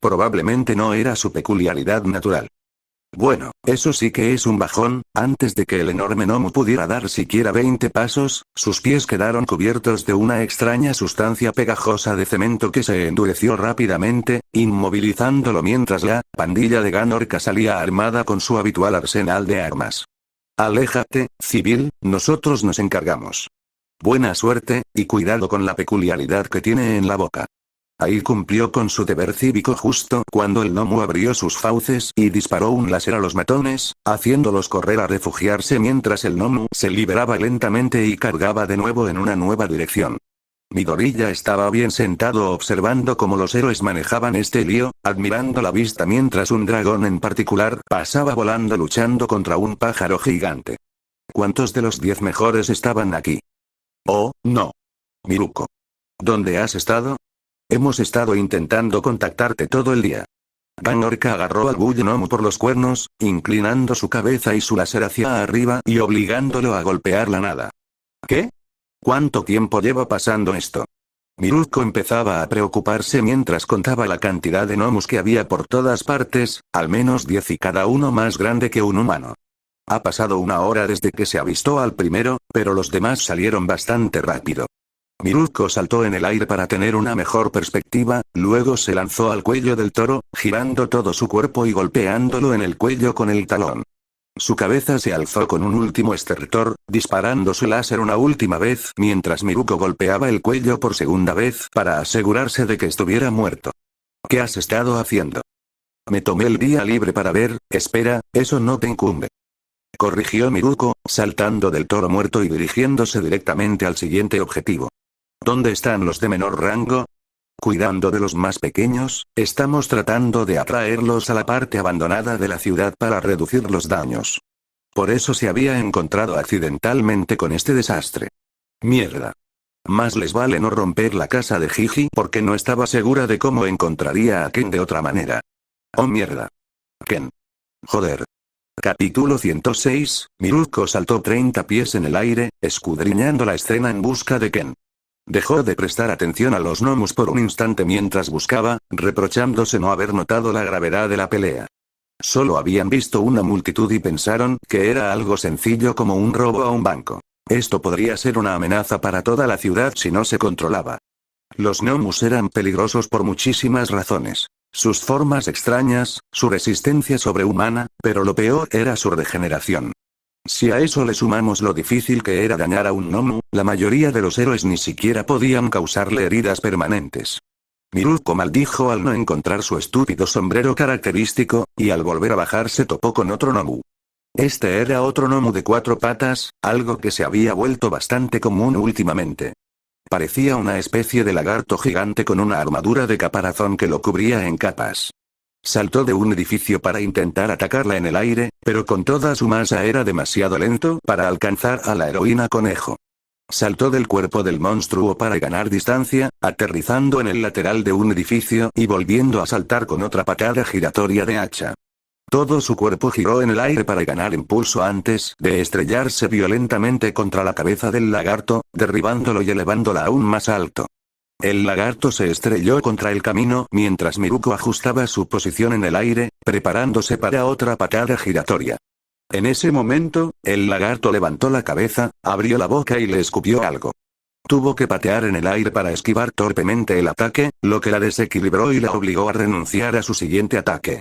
Speaker 2: Probablemente no era su peculiaridad natural. Bueno, eso sí que es un bajón. Antes de que el enorme Nomu pudiera dar siquiera 20 pasos, sus pies quedaron cubiertos de una extraña sustancia pegajosa de cemento que se endureció rápidamente, inmovilizándolo mientras la pandilla de Ganorka salía armada con su habitual arsenal de armas. Aléjate, civil, nosotros nos encargamos. Buena suerte, y cuidado con la peculiaridad que tiene en la boca. Ahí cumplió con su deber cívico justo cuando el Nomu abrió sus fauces y disparó un láser a los matones, haciéndolos correr a refugiarse mientras el Nomu se liberaba lentamente y cargaba de nuevo en una nueva dirección. Midoriya estaba bien sentado observando cómo los héroes manejaban este lío, admirando la vista mientras un dragón en particular pasaba volando luchando contra un pájaro gigante. ¿Cuántos de los 10 mejores estaban aquí? Oh, no. Miruko. ¿Dónde has estado? Hemos estado intentando contactarte todo el día. Ganorka agarró al Bully Nomu por los cuernos, inclinando su cabeza y su láser hacia arriba y obligándolo a golpear la nada. ¿Qué? ¿Cuánto tiempo lleva pasando esto? Miruko empezaba a preocuparse mientras contaba la cantidad de Nomus que había por todas partes, al menos 10 y cada uno más grande que un humano. Ha pasado una hora desde que se avistó al primero, pero los demás salieron bastante rápido. Miruko saltó en el aire para tener una mejor perspectiva, luego se lanzó al cuello del toro, girando todo su cuerpo y golpeándolo en el cuello con el talón. Su cabeza se alzó con un último estertor, disparando su láser una última vez mientras Miruko golpeaba el cuello por segunda vez para asegurarse de que estuviera muerto. ¿Qué has estado haciendo? Me tomé el día libre para ver. Espera, eso no te incumbe. Corrigió Miruko, saltando del toro muerto y dirigiéndose directamente al siguiente objetivo. ¿Dónde están los de menor rango? Cuidando de los más pequeños, estamos tratando de atraerlos a la parte abandonada de la ciudad para reducir los daños. Por eso se había encontrado accidentalmente con este desastre. Mierda. Más les vale no romper la casa de Jiji porque no estaba segura de cómo encontraría a Ken de otra manera. Oh mierda. Ken. Joder. Capítulo 106, Miruko saltó 30 pies en el aire, escudriñando la escena en busca de Ken. Dejó de prestar atención a los gnomos por un instante mientras buscaba, reprochándose no haber notado la gravedad de la pelea. Solo habían visto una multitud y pensaron que era algo sencillo como un robo a un banco. Esto podría ser una amenaza para toda la ciudad si no se controlaba. Los gnomos eran peligrosos por muchísimas razones. Sus formas extrañas, su resistencia sobrehumana, pero lo peor era su regeneración. Si a eso le sumamos lo difícil que era dañar a un gnomo, la mayoría de los héroes ni siquiera podían causarle heridas permanentes. Miruko maldijo al no encontrar su estúpido sombrero característico, y al volver a bajar se topó con otro gnomo. Este era otro gnomo de 4 patas, algo que se había vuelto bastante común últimamente. Parecía una especie de lagarto gigante con una armadura de caparazón que lo cubría en capas. Saltó de un edificio para intentar atacarla en el aire, pero con toda su masa era demasiado lento para alcanzar a la heroína conejo. Saltó del cuerpo del monstruo para ganar distancia, aterrizando en el lateral de un edificio y volviendo a saltar con otra patada giratoria de hacha. Todo su cuerpo giró en el aire para ganar impulso antes de estrellarse violentamente contra la cabeza del lagarto, derribándolo y elevándola aún más alto. El lagarto se estrelló contra el camino mientras Miruko ajustaba su posición en el aire, preparándose para otra patada giratoria. En ese momento, el lagarto levantó la cabeza, abrió la boca y le escupió algo. Tuvo que patear en el aire para esquivar torpemente el ataque, lo que la desequilibró y la obligó a renunciar a su siguiente ataque.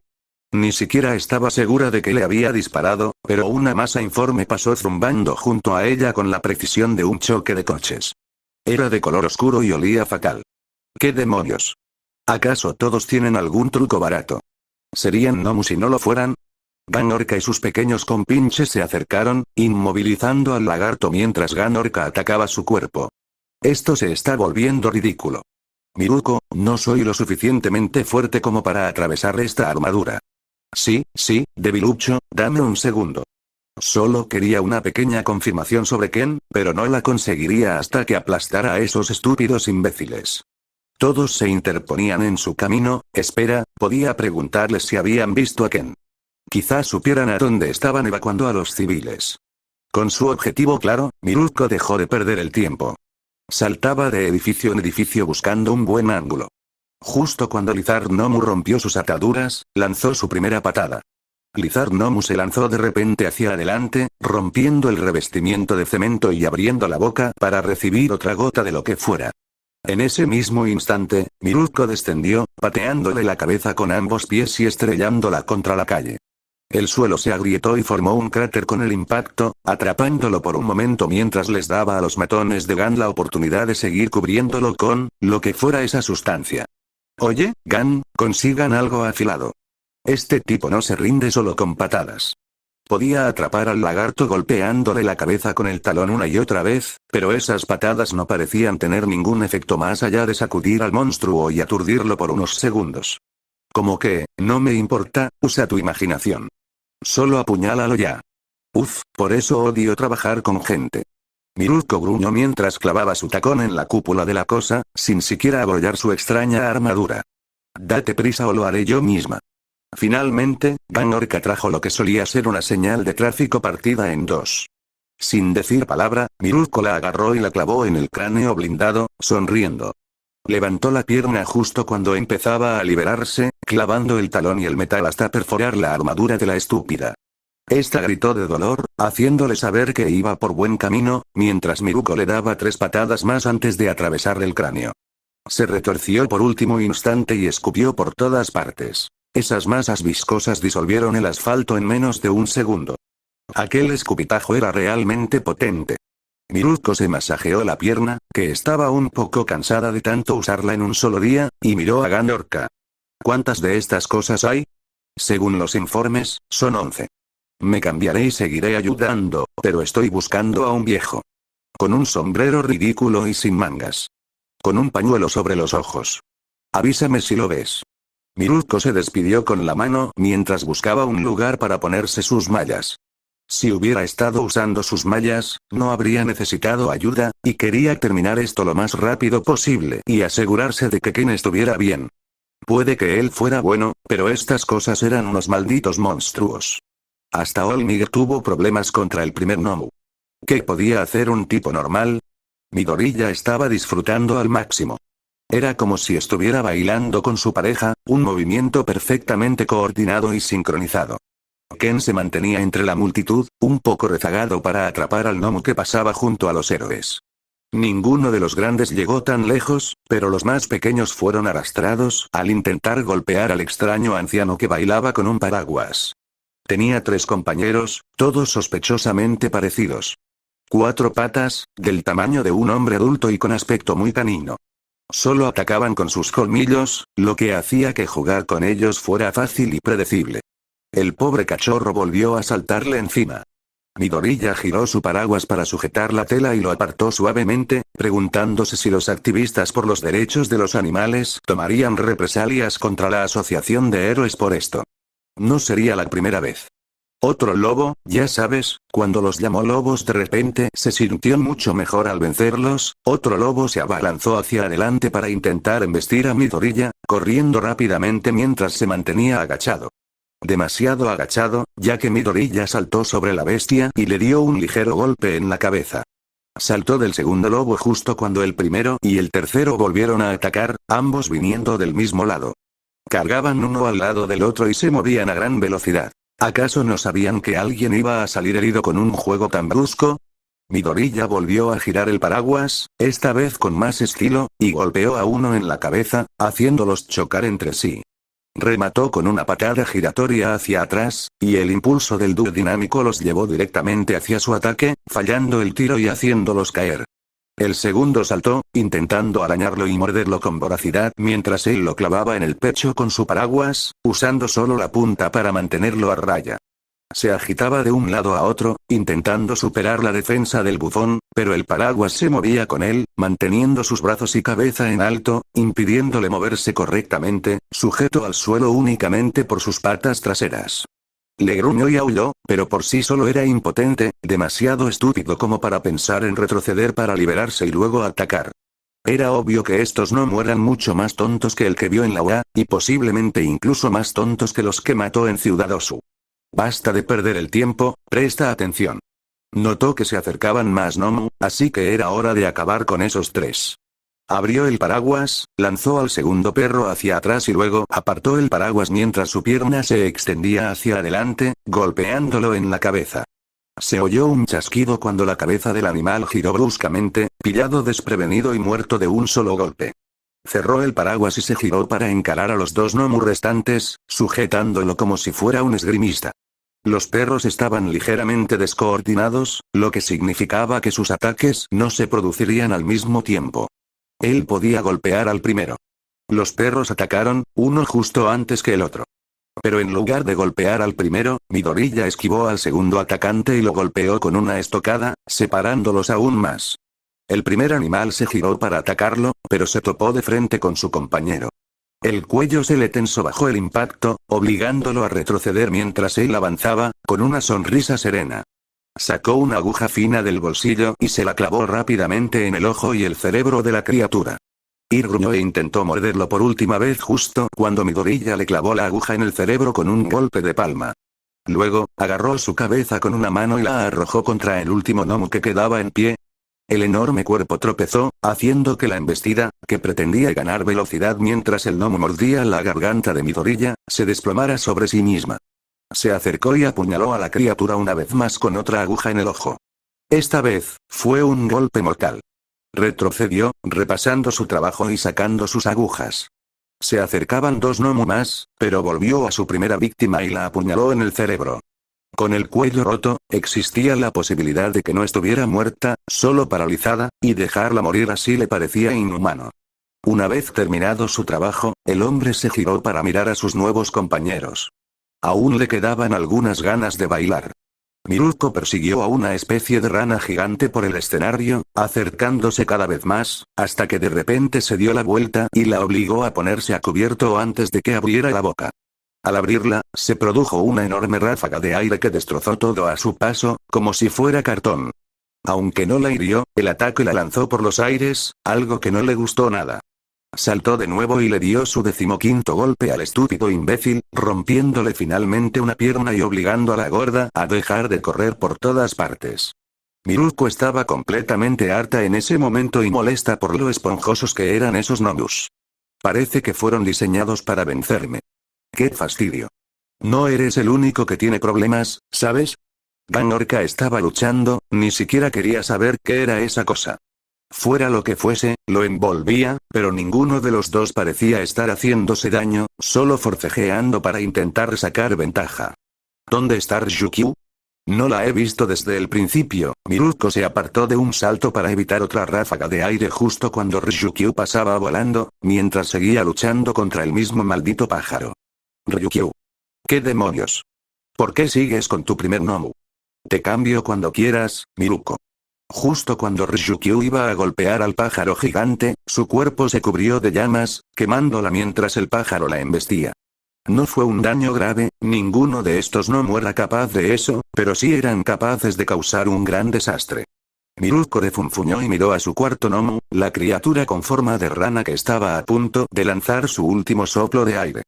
Speaker 2: Ni siquiera estaba segura de que le había disparado, pero una masa informe pasó zumbando junto a ella con la precisión de un choque de coches. Era de color oscuro y olía fatal. ¿Qué demonios? ¿Acaso todos tienen algún truco barato? ¿Serían gnomos si no lo fueran? Ganorka y sus pequeños compinches se acercaron, inmovilizando al lagarto mientras Ganorka atacaba su cuerpo. Esto se está volviendo ridículo. Miruko, no soy lo suficientemente fuerte como para atravesar esta armadura. Sí, debilucho, dame un segundo. Solo quería una pequeña confirmación sobre Ken, pero no la conseguiría hasta que aplastara a esos estúpidos imbéciles. Todos se interponían en su camino. Espera, podía preguntarles si habían visto a Ken. Quizás supieran a dónde estaban evacuando a los civiles. Con su objetivo claro, Miruko dejó de perder el tiempo. Saltaba de edificio en edificio buscando un buen ángulo. Justo cuando Lizard Gnomu rompió sus ataduras, lanzó su primera patada. Lizard Gnomu se lanzó de repente hacia adelante, rompiendo el revestimiento de cemento y abriendo la boca para recibir otra gota de lo que fuera. En ese mismo instante, Miruko descendió, pateándole la cabeza con ambos pies y estrellándola contra la calle. El suelo se agrietó y formó un cráter con el impacto, atrapándolo por un momento mientras les daba a los matones de Gan la oportunidad de seguir cubriéndolo con lo que fuera esa sustancia. Oye, Gan, consigan algo afilado. Este tipo no se rinde solo con patadas. Podía atrapar al lagarto golpeándole la cabeza con el talón una y otra vez, pero esas patadas no parecían tener ningún efecto más allá de sacudir al monstruo y aturdirlo por unos segundos. Como que, no me importa, usa tu imaginación. Solo apuñálalo ya. Por eso odio trabajar con gente. Miruko gruñó mientras clavaba su tacón en la cúpula de la cosa, sin siquiera abollar su extraña armadura. Date prisa o lo haré yo misma. Finalmente, Ganorka trajo lo que solía ser una señal de tráfico partida en dos. Sin decir palabra, Miruko la agarró y la clavó en el cráneo blindado, sonriendo. Levantó la pierna justo cuando empezaba a liberarse, clavando el talón y el metal hasta perforar la armadura de la estúpida. Esta gritó de dolor, haciéndole saber que iba por buen camino, mientras Miruko le daba 3 patadas más antes de atravesar el cráneo. Se retorció por último instante y escupió por todas partes. Esas masas viscosas disolvieron el asfalto en menos de un segundo. Aquel escupitajo era realmente potente. Miruko se masajeó la pierna, que estaba un poco cansada de tanto usarla en un solo día, y miró a Ganorka. ¿Cuántas de estas cosas hay? Según los informes, son 11. Me cambiaré y seguiré ayudando, pero estoy buscando a un viejo. Con un sombrero ridículo y sin mangas. Con un pañuelo sobre los ojos. Avísame si lo ves. Miruko se despidió con la mano mientras buscaba un lugar para ponerse sus mallas. Si hubiera estado usando sus mallas, no habría necesitado ayuda, y quería terminar esto lo más rápido posible y asegurarse de que Ken estuviera bien. Puede que él fuera bueno, pero estas cosas eran unos malditos monstruos. Hasta Olmig tuvo problemas contra el primer Gnomu. ¿Qué podía hacer un tipo normal? Midoriya estaba disfrutando al máximo. Era como si estuviera bailando con su pareja, un movimiento perfectamente coordinado y sincronizado. Ken se mantenía entre la multitud, un poco rezagado para atrapar al gnomo que pasaba junto a los héroes. Ninguno de los grandes llegó tan lejos, pero los más pequeños fueron arrastrados al intentar golpear al extraño anciano que bailaba con un paraguas. Tenía 3 compañeros, todos sospechosamente parecidos. 4 patas, del tamaño de un hombre adulto y con aspecto muy canino. Solo atacaban con sus colmillos, lo que hacía que jugar con ellos fuera fácil y predecible. El pobre cachorro volvió a saltarle encima. Midoriya giró su paraguas para sujetar la tela y lo apartó suavemente, preguntándose si los activistas por los derechos de los animales tomarían represalias contra la asociación de héroes por esto. No sería la primera vez. Otro lobo, ya sabes, cuando los llamó lobos de repente se sintió mucho mejor al vencerlos, otro lobo se abalanzó hacia adelante para intentar embestir a Midoriya, corriendo rápidamente mientras se mantenía agachado. Demasiado agachado, ya que Midoriya saltó sobre la bestia y le dio un ligero golpe en la cabeza. Saltó del segundo lobo justo cuando el primero y el tercero volvieron a atacar, ambos viniendo del mismo lado. Cargaban uno al lado del otro y se movían a gran velocidad. ¿Acaso no sabían que alguien iba a salir herido con un juego tan brusco? Midoriya volvió a girar el paraguas, esta vez con más estilo, y golpeó a uno en la cabeza, haciéndolos chocar entre sí. Remató con una patada giratoria hacia atrás, y el impulso del dúo dinámico los llevó directamente hacia su ataque, fallando el tiro y haciéndolos caer. El segundo saltó, intentando arañarlo y morderlo con voracidad mientras él lo clavaba en el pecho con su paraguas, usando solo la punta para mantenerlo a raya. Se agitaba de un lado a otro, intentando superar la defensa del bufón, pero el paraguas se movía con él, manteniendo sus brazos y cabeza en alto, impidiéndole moverse correctamente, sujeto al suelo únicamente por sus patas traseras. Le gruñó y aulló, pero por sí solo era impotente, demasiado estúpido como para pensar en retroceder para liberarse y luego atacar. Era obvio que estos no eran mucho más tontos que el que vio en la UA, y posiblemente incluso más tontos que los que mató en Ciudad Osu. Basta de perder el tiempo, presta atención. Notó que se acercaban más gnomos, así que era hora de acabar con esos 3. Abrió el paraguas, lanzó al segundo perro hacia atrás y luego apartó el paraguas mientras su pierna se extendía hacia adelante, golpeándolo en la cabeza. Se oyó un chasquido cuando la cabeza del animal giró bruscamente, pillado desprevenido y muerto de un solo golpe. Cerró el paraguas y se giró para encarar a los 2 gnomos restantes, sujetándolo como si fuera un esgrimista. Los perros estaban ligeramente descoordinados, lo que significaba que sus ataques no se producirían al mismo tiempo. Él podía golpear al primero. Los perros atacaron, uno justo antes que el otro. Pero en lugar de golpear al primero, Midoriya esquivó al segundo atacante y lo golpeó con una estocada, separándolos aún más. El primer animal se giró para atacarlo, pero se topó de frente con su compañero. El cuello se le tensó bajo el impacto, obligándolo a retroceder mientras él avanzaba, con una sonrisa serena. Sacó una aguja fina del bolsillo y se la clavó rápidamente en el ojo y el cerebro de la criatura. Gruñó e intentó morderlo por última vez justo cuando Midoriya le clavó la aguja en el cerebro con un golpe de palma. Luego, agarró su cabeza con una mano y la arrojó contra el último gnomo que quedaba en pie. El enorme cuerpo tropezó, haciendo que la embestida, que pretendía ganar velocidad mientras el gnomo mordía la garganta de Midoriya, se desplomara sobre sí misma. Se acercó y apuñaló a la criatura una vez más con otra aguja en el ojo. Esta vez, fue un golpe mortal. Retrocedió, repasando su trabajo y sacando sus agujas. Se acercaban 2 gnomos más, pero volvió a su primera víctima y la apuñaló en el cerebro. Con el cuello roto, existía la posibilidad de que no estuviera muerta, solo paralizada, y dejarla morir así le parecía inhumano. Una vez terminado su trabajo, el hombre se giró para mirar a sus nuevos compañeros. Aún le quedaban algunas ganas de bailar. Miruko persiguió a una especie de rana gigante por el escenario, acercándose cada vez más, hasta que de repente se dio la vuelta y la obligó a ponerse a cubierto antes de que abriera la boca. Al abrirla, se produjo una enorme ráfaga de aire que destrozó todo a su paso, como si fuera cartón. Aunque no la hirió, el ataque la lanzó por los aires, algo que no le gustó nada. Saltó de nuevo y le dio su 15º golpe al estúpido imbécil, rompiéndole finalmente una pierna y obligando a la gorda a dejar de correr por todas partes. Miruko estaba completamente harta en ese momento y molesta por lo esponjosos que eran esos Nomus. Parece que fueron diseñados para vencerme. ¡Qué fastidio! No eres el único que tiene problemas, ¿sabes? Van Orca estaba luchando, ni siquiera quería saber qué era esa cosa. Fuera lo que fuese, lo envolvía, pero ninguno de los dos parecía estar haciéndose daño, solo forcejeando para intentar sacar ventaja. ¿Dónde está Ryukyu? No la he visto desde el principio. Miruko se apartó de un salto para evitar otra ráfaga de aire justo cuando Ryukyu pasaba volando, mientras seguía luchando contra el mismo maldito pájaro. Ryukyu. ¿Qué demonios? ¿Por qué sigues con tu primer Nomu? Te cambio cuando quieras, Miruko. Justo cuando Ryukyu iba a golpear al pájaro gigante, su cuerpo se cubrió de llamas, quemándola mientras el pájaro la embestía. No fue un daño grave, ninguno de estos Nomu era capaz de eso, pero sí eran capaces de causar un gran desastre. Miruko refunfuñó y miró a su cuarto Nomu, la criatura con forma de rana que estaba a punto de lanzar su último soplo de aire.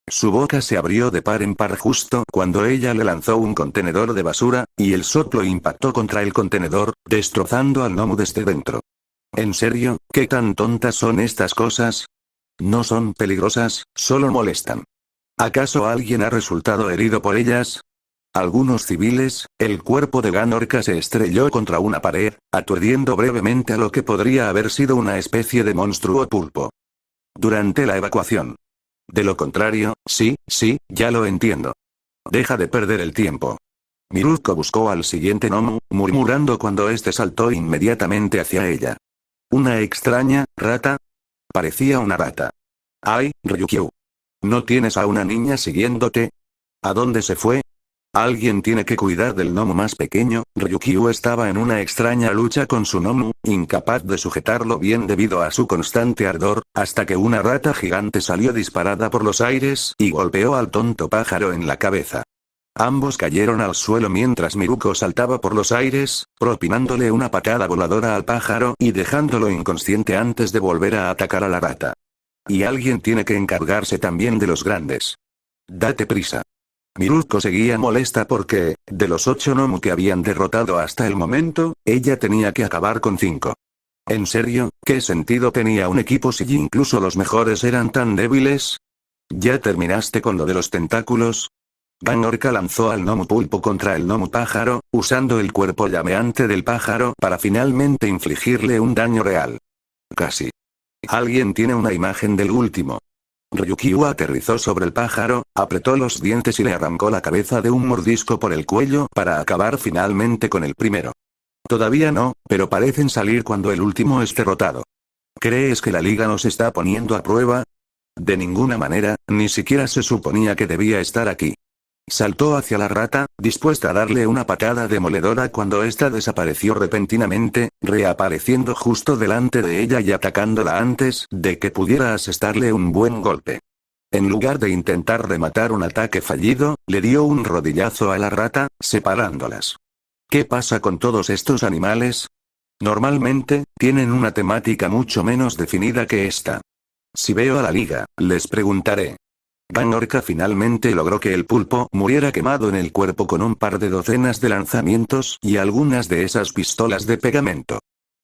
Speaker 2: Su boca se abrió de par en par justo cuando ella le lanzó un contenedor de basura, y el soplo impactó contra el contenedor, destrozando al Nomu desde dentro. ¿En serio? ¿Qué tan tontas son estas cosas? No son peligrosas, solo molestan. ¿Acaso alguien ha resultado herido por ellas? Algunos civiles, el cuerpo de Van Orca se estrelló contra una pared, aturdiendo brevemente a lo que podría haber sido una especie de monstruo pulpo. Durante la evacuación. De lo contrario, sí, ya lo entiendo. Deja de perder el tiempo. Miruko buscó al siguiente Nomu, murmurando cuando este saltó inmediatamente hacia ella. ¿Una extraña rata? Parecía una rata. ¡Ay, Ryukyu! ¿No tienes a una niña siguiéndote? ¿A dónde se fue? Alguien tiene que cuidar del Nomu más pequeño. Ryukyu estaba en una extraña lucha con su Nomu, incapaz de sujetarlo bien debido a su constante ardor, hasta que una rata gigante salió disparada por los aires y golpeó al tonto pájaro en la cabeza. Ambos cayeron al suelo mientras Miruko saltaba por los aires, propinándole una patada voladora al pájaro y dejándolo inconsciente antes de volver a atacar a la rata. Y alguien tiene que encargarse también de los grandes. Date prisa. Miruko seguía molesta porque, de los 8 Nomu que habían derrotado hasta el momento, ella tenía que acabar con 5. ¿En serio? ¿Qué sentido tenía un equipo si incluso los mejores eran tan débiles? ¿Ya terminaste con lo de los tentáculos? Van Orca lanzó al Nomu pulpo contra el Nomu pájaro, usando el cuerpo llameante del pájaro para finalmente infligirle un daño real. Casi. ¿Alguien tiene una imagen del último? Ryukyu aterrizó sobre el pájaro, apretó los dientes y le arrancó la cabeza de un mordisco por el cuello para acabar finalmente con el primero. Todavía no, pero parecen salir cuando el último es derrotado. ¿Crees que la liga nos está poniendo a prueba? De ninguna manera, ni siquiera se suponía que debía estar aquí. Saltó hacia la rata, dispuesta a darle una patada demoledora cuando ésta desapareció repentinamente, reapareciendo justo delante de ella y atacándola antes de que pudiera asestarle un buen golpe. En lugar de intentar rematar un ataque fallido, le dio un rodillazo a la rata, separándolas. ¿Qué pasa con todos estos animales? Normalmente, tienen una temática mucho menos definida que esta. Si veo a la liga, les preguntaré. Van Orca finalmente logró que el pulpo muriera quemado en el cuerpo con un par de docenas de lanzamientos y algunas de esas pistolas de pegamento.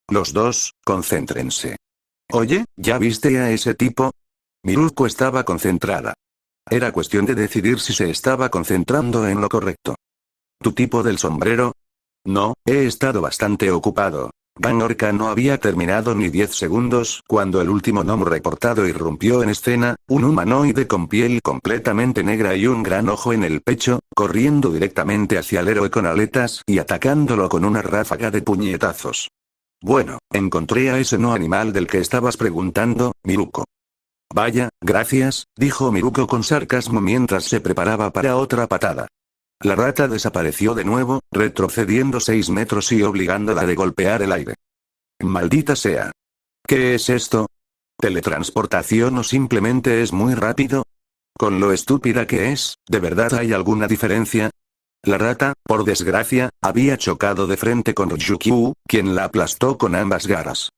Speaker 2: Los dos, concéntrense. Oye, ¿ya viste a ese tipo? Miruko estaba concentrada. Era cuestión de decidir si se estaba concentrando en lo correcto. ¿Tu tipo del sombrero? No, he estado bastante ocupado. Van Orca no había terminado ni 10 segundos cuando el último Nomu reportado irrumpió en escena, un humanoide con piel completamente negra y un gran ojo en el pecho, corriendo directamente hacia el héroe con aletas y atacándolo con una ráfaga de puñetazos. Bueno, encontré a ese no animal del que estabas preguntando, Miruko. Vaya, gracias, dijo Miruko con sarcasmo mientras se preparaba para otra patada. La rata desapareció de nuevo, retrocediendo 6 metros y obligándola a golpear el aire. Maldita sea. ¿Qué es esto? ¿Teletransportación o simplemente es muy rápido? Con lo estúpida que es, ¿de verdad hay alguna diferencia? La rata, por desgracia, había chocado de frente con Ryukyu, quien la aplastó con ambas garras.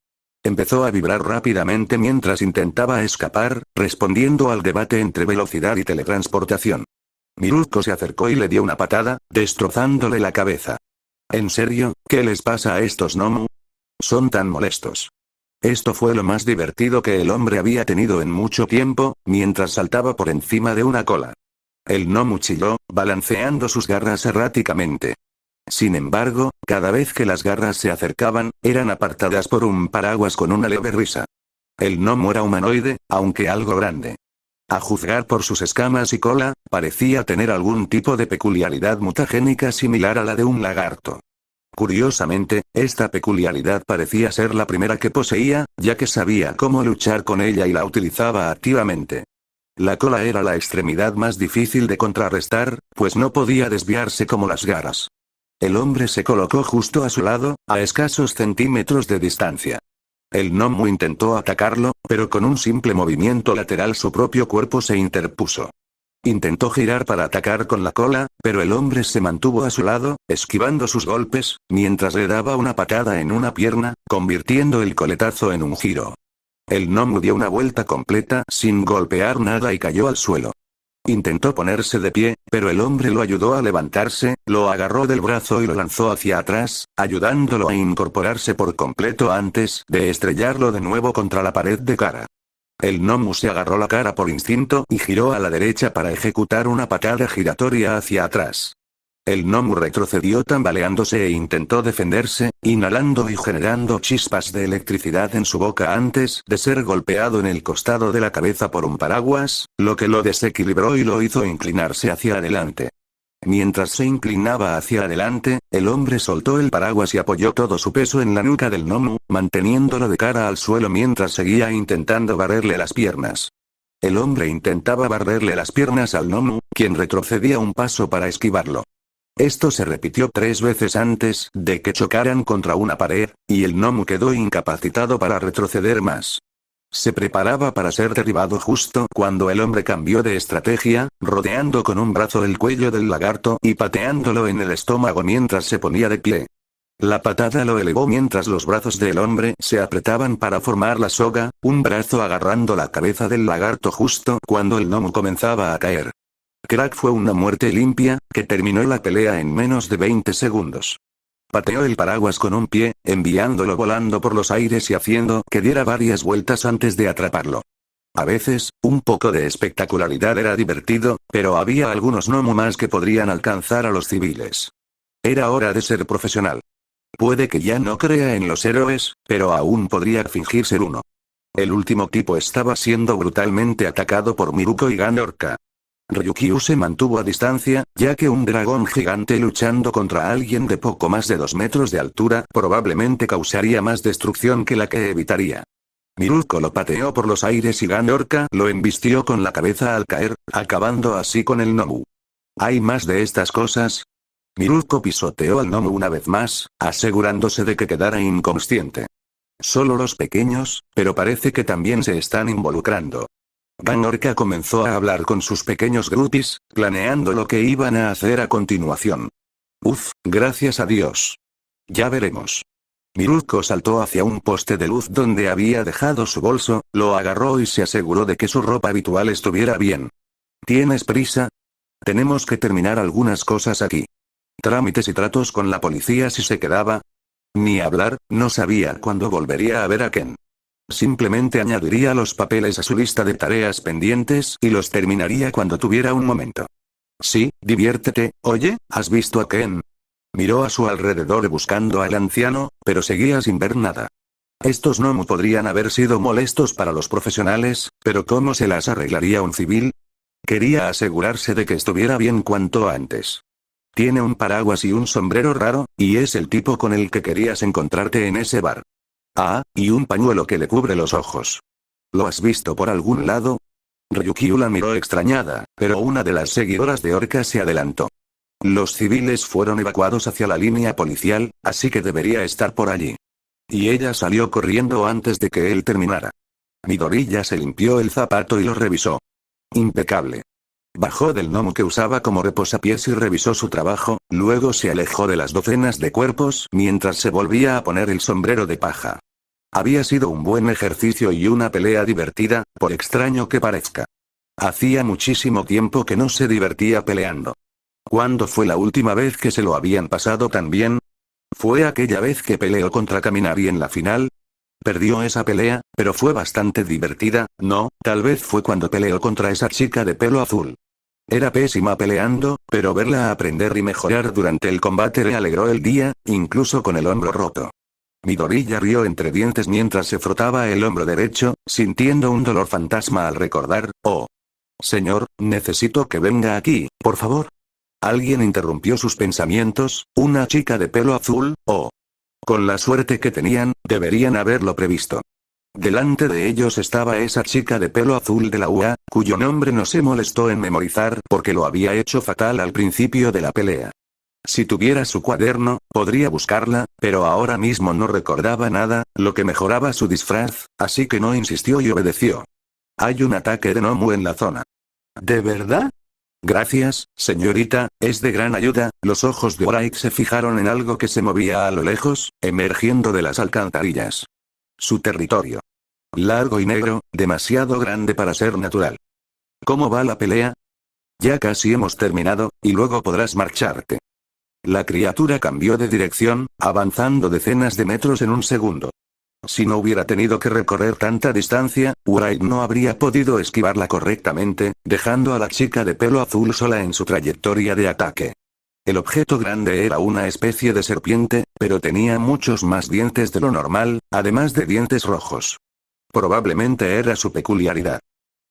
Speaker 2: Empezó a vibrar rápidamente mientras intentaba escapar, respondiendo al debate entre velocidad y teletransportación. Miruko se acercó y le dio una patada, destrozándole la cabeza. ¿En serio? ¿Qué les pasa a estos gnomu? Son tan molestos. Esto fue lo más divertido que el hombre había tenido en mucho tiempo, mientras saltaba por encima de una cola. El gnomu chilló, balanceando sus garras erráticamente. Sin embargo, cada vez que las garras se acercaban, eran apartadas por un paraguas con una leve risa. El gnomo era humanoide, aunque algo grande. A juzgar por sus escamas y cola, parecía tener algún tipo de peculiaridad mutagénica similar a la de un lagarto. Curiosamente, esta peculiaridad parecía ser la primera que poseía, ya que sabía cómo luchar con ella y la utilizaba activamente. La cola era la extremidad más difícil de contrarrestar, pues no podía desviarse como las garras. El hombre se colocó justo a su lado, a escasos centímetros de distancia. El gnomo intentó atacarlo, pero con un simple movimiento lateral su propio cuerpo se interpuso. Intentó girar para atacar con la cola, pero el hombre se mantuvo a su lado, esquivando sus golpes, mientras le daba una patada en una pierna, convirtiendo el coletazo en un giro. El gnomo dio una vuelta completa sin golpear nada y cayó al suelo. Intentó ponerse de pie, pero el hombre lo ayudó a levantarse, lo agarró del brazo y lo lanzó hacia atrás, ayudándolo a incorporarse por completo antes de estrellarlo de nuevo contra la pared de cara. El gnomo se agarró la cara por instinto y giró a la derecha para ejecutar una patada giratoria hacia atrás. El gnomo retrocedió tambaleándose e intentó defenderse, inhalando y generando chispas de electricidad en su boca antes de ser golpeado en el costado de la cabeza por un paraguas, lo que lo desequilibró y lo hizo inclinarse hacia adelante. Mientras se inclinaba hacia adelante, el hombre soltó el paraguas y apoyó todo su peso en la nuca del gnomo, manteniéndolo de cara al suelo mientras seguía intentando barrerle las piernas. El hombre intentaba barrerle las piernas al gnomo, quien retrocedía un paso para esquivarlo. Esto se repitió 3 veces antes de que chocaran contra una pared, y el gnomo quedó incapacitado para retroceder más. Se preparaba para ser derribado justo cuando el hombre cambió de estrategia, rodeando con un brazo el cuello del lagarto y pateándolo en el estómago mientras se ponía de pie. La patada lo elevó mientras los brazos del hombre se apretaban para formar la soga, un brazo agarrando la cabeza del lagarto justo cuando el gnomo comenzaba a caer. Crack fue una muerte limpia, que terminó la pelea en menos de 20 segundos. Pateó el paraguas con un pie, enviándolo volando por los aires y haciendo que diera varias vueltas antes de atraparlo. A veces, un poco de espectacularidad era divertido, pero había algunos gnomo más que podrían alcanzar a los civiles. Era hora de ser profesional. Puede que ya no crea en los héroes, pero aún podría fingir ser uno. El último tipo estaba siendo brutalmente atacado por Miruko y Ganorka. Ryukyu se mantuvo a distancia, ya que un dragón gigante luchando contra alguien de poco más de 2 metros de altura probablemente causaría más destrucción que la que evitaría. Miruko lo pateó por los aires y Ganorka lo embistió con la cabeza al caer, acabando así con el gnomo. ¿Hay más de estas cosas? Miruko pisoteó al gnomo una vez más, asegurándose de que quedara inconsciente. Solo los pequeños, pero parece que también se están involucrando. Ganorka comenzó a hablar con sus pequeños groupies, planeando lo que iban a hacer a continuación. Gracias a Dios. Ya veremos. Miruko saltó hacia un poste de luz donde había dejado su bolso, lo agarró y se aseguró de que su ropa habitual estuviera bien. ¿Tienes prisa? Tenemos que terminar algunas cosas aquí. Trámites y tratos con la policía si se quedaba. Ni hablar, no sabía cuándo volvería a ver a Ken. Simplemente añadiría los papeles a su lista de tareas pendientes y los terminaría cuando tuviera un momento. Sí, diviértete. Oye, ¿has visto a Ken? Miró a su alrededor buscando al anciano, pero seguía sin ver nada. Estos gnomo podrían haber sido molestos para los profesionales, pero ¿cómo se las arreglaría un civil? Quería asegurarse de que estuviera bien cuanto antes. Tiene un paraguas y un sombrero raro, y es el tipo con el que querías encontrarte en ese bar. Ah, y un pañuelo que le cubre los ojos. ¿Lo has visto por algún lado? Ryukyu la miró extrañada, pero una de las seguidoras de Orca se adelantó. Los civiles fueron evacuados hacia la línea policial, así que debería estar por allí. Y ella salió corriendo antes de que él terminara. Midori ya se limpió el zapato y lo revisó. Impecable. Bajó del gnomo que usaba como reposapiés y revisó su trabajo, luego se alejó de las docenas de cuerpos mientras se volvía a poner el sombrero de paja. Había sido un buen ejercicio y una pelea divertida, por extraño que parezca. Hacía muchísimo tiempo que no se divertía peleando. ¿Cuándo fue la última vez que se lo habían pasado tan bien? ¿Fue aquella vez que peleó contra Kaminari en la final? Perdió esa pelea, pero fue bastante divertida, ¿no? Tal vez fue cuando peleó contra esa chica de pelo azul. Era pésima peleando, pero verla aprender y mejorar durante el combate le alegró el día, incluso con el hombro roto. Midoriya rió entre dientes mientras se frotaba el hombro derecho, sintiendo un dolor fantasma al recordar, oh. Señor, necesito que venga aquí, por favor. Alguien interrumpió sus pensamientos, una chica de pelo azul, oh. Con la suerte que tenían, deberían haberlo previsto. Delante de ellos estaba esa chica de pelo azul de la UA, cuyo nombre no se molestó en memorizar porque lo había hecho fatal al principio de la pelea. Si tuviera su cuaderno, podría buscarla, pero ahora mismo no recordaba nada, lo que mejoraba su disfraz, así que no insistió y obedeció. Hay un ataque de Nomu en la zona. ¿De verdad? Gracias, señorita, es de gran ayuda. Los ojos de Wright se fijaron en algo que se movía a lo lejos, emergiendo de las alcantarillas. Su territorio. Largo y negro, demasiado grande para ser natural. ¿Cómo va la pelea? Ya casi hemos terminado, y luego podrás marcharte. La criatura cambió de dirección, avanzando decenas de metros en un segundo. Si no hubiera tenido que recorrer tanta distancia, Wright no habría podido esquivarla correctamente, dejando a la chica de pelo azul sola en su trayectoria de ataque. El objeto grande era una especie de serpiente, pero tenía muchos más dientes de lo normal, además de dientes rojos. Probablemente era su peculiaridad.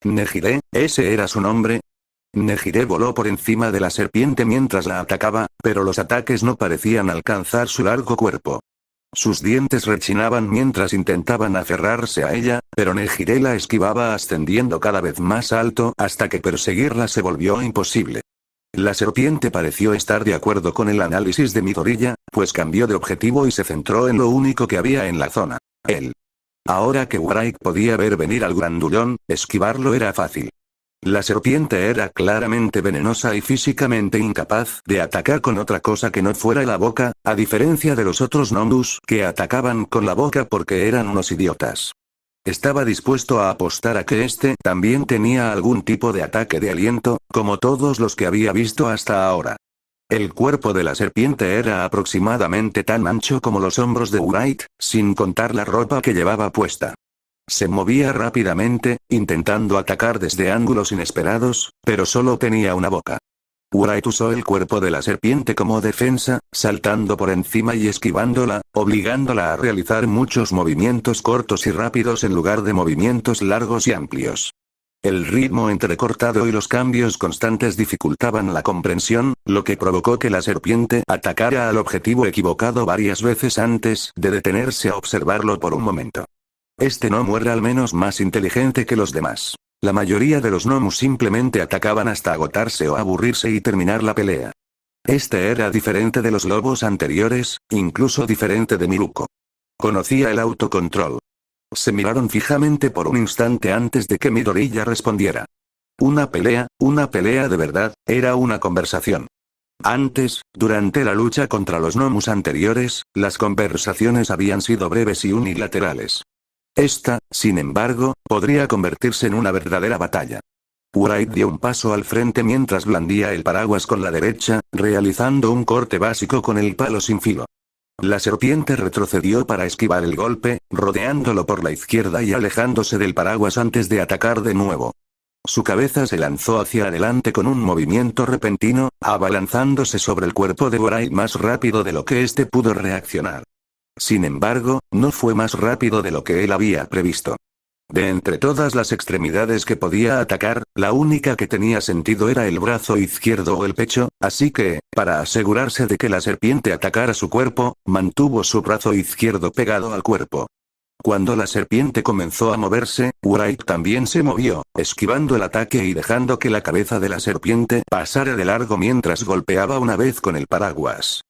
Speaker 2: Nejire, ese era su nombre. Nejire voló por encima de la serpiente mientras la atacaba, pero los ataques no parecían alcanzar su largo cuerpo. Sus dientes rechinaban mientras intentaban aferrarse a ella, pero Nejire la esquivaba ascendiendo cada vez más alto hasta que perseguirla se volvió imposible. La serpiente pareció estar de acuerdo con el análisis de Midoriya, pues cambió de objetivo y se centró en lo único que había en la zona: él. Ahora que Wright podía ver venir al grandullón, esquivarlo era fácil. La serpiente era claramente venenosa y físicamente incapaz de atacar con otra cosa que no fuera la boca, a diferencia de los otros Nomus que atacaban con la boca porque eran unos idiotas. Estaba dispuesto a apostar a que este también tenía algún tipo de ataque de aliento, como todos los que había visto hasta ahora. El cuerpo de la serpiente era aproximadamente tan ancho como los hombros de Wright, sin contar la ropa que llevaba puesta. Se movía rápidamente, intentando atacar desde ángulos inesperados, pero solo tenía una boca. Wright usó el cuerpo de la serpiente como defensa, saltando por encima y esquivándola, obligándola a realizar muchos movimientos cortos y rápidos en lugar de movimientos largos y amplios. El ritmo entrecortado y los cambios constantes dificultaban la comprensión, lo que provocó que la serpiente atacara al objetivo equivocado varias veces antes de detenerse a observarlo por un momento. Este Nomu era al menos más inteligente que los demás. La mayoría de los Nomu simplemente atacaban hasta agotarse o aburrirse y terminar la pelea. Este era diferente de los lobos anteriores, incluso diferente de Miruko. Conocía el autocontrol. Se miraron fijamente por un instante antes de que Midoriya respondiera. Una pelea de verdad, era una conversación. Antes, durante la lucha contra los Nomus anteriores, las conversaciones habían sido breves y unilaterales. Esta, sin embargo, podría convertirse en una verdadera batalla. Wright dio un paso al frente mientras blandía el paraguas con la derecha, realizando un corte básico con el palo sin filo. La serpiente retrocedió para esquivar el golpe, rodeándolo por la izquierda y alejándose del paraguas antes de atacar de nuevo. Su cabeza se lanzó hacia adelante con un movimiento repentino, abalanzándose sobre el cuerpo de Wright más rápido de lo que éste pudo reaccionar. Sin embargo, no fue más rápido de lo que él había previsto. De entre todas las extremidades que podía atacar, la única que tenía sentido era el brazo izquierdo o el pecho, así que, para asegurarse de que la serpiente atacara su cuerpo, mantuvo su brazo izquierdo pegado al cuerpo. Cuando la serpiente comenzó a moverse, Wright también se movió, esquivando el ataque y dejando que la cabeza de la serpiente pasara de largo mientras golpeaba una vez con el paraguas.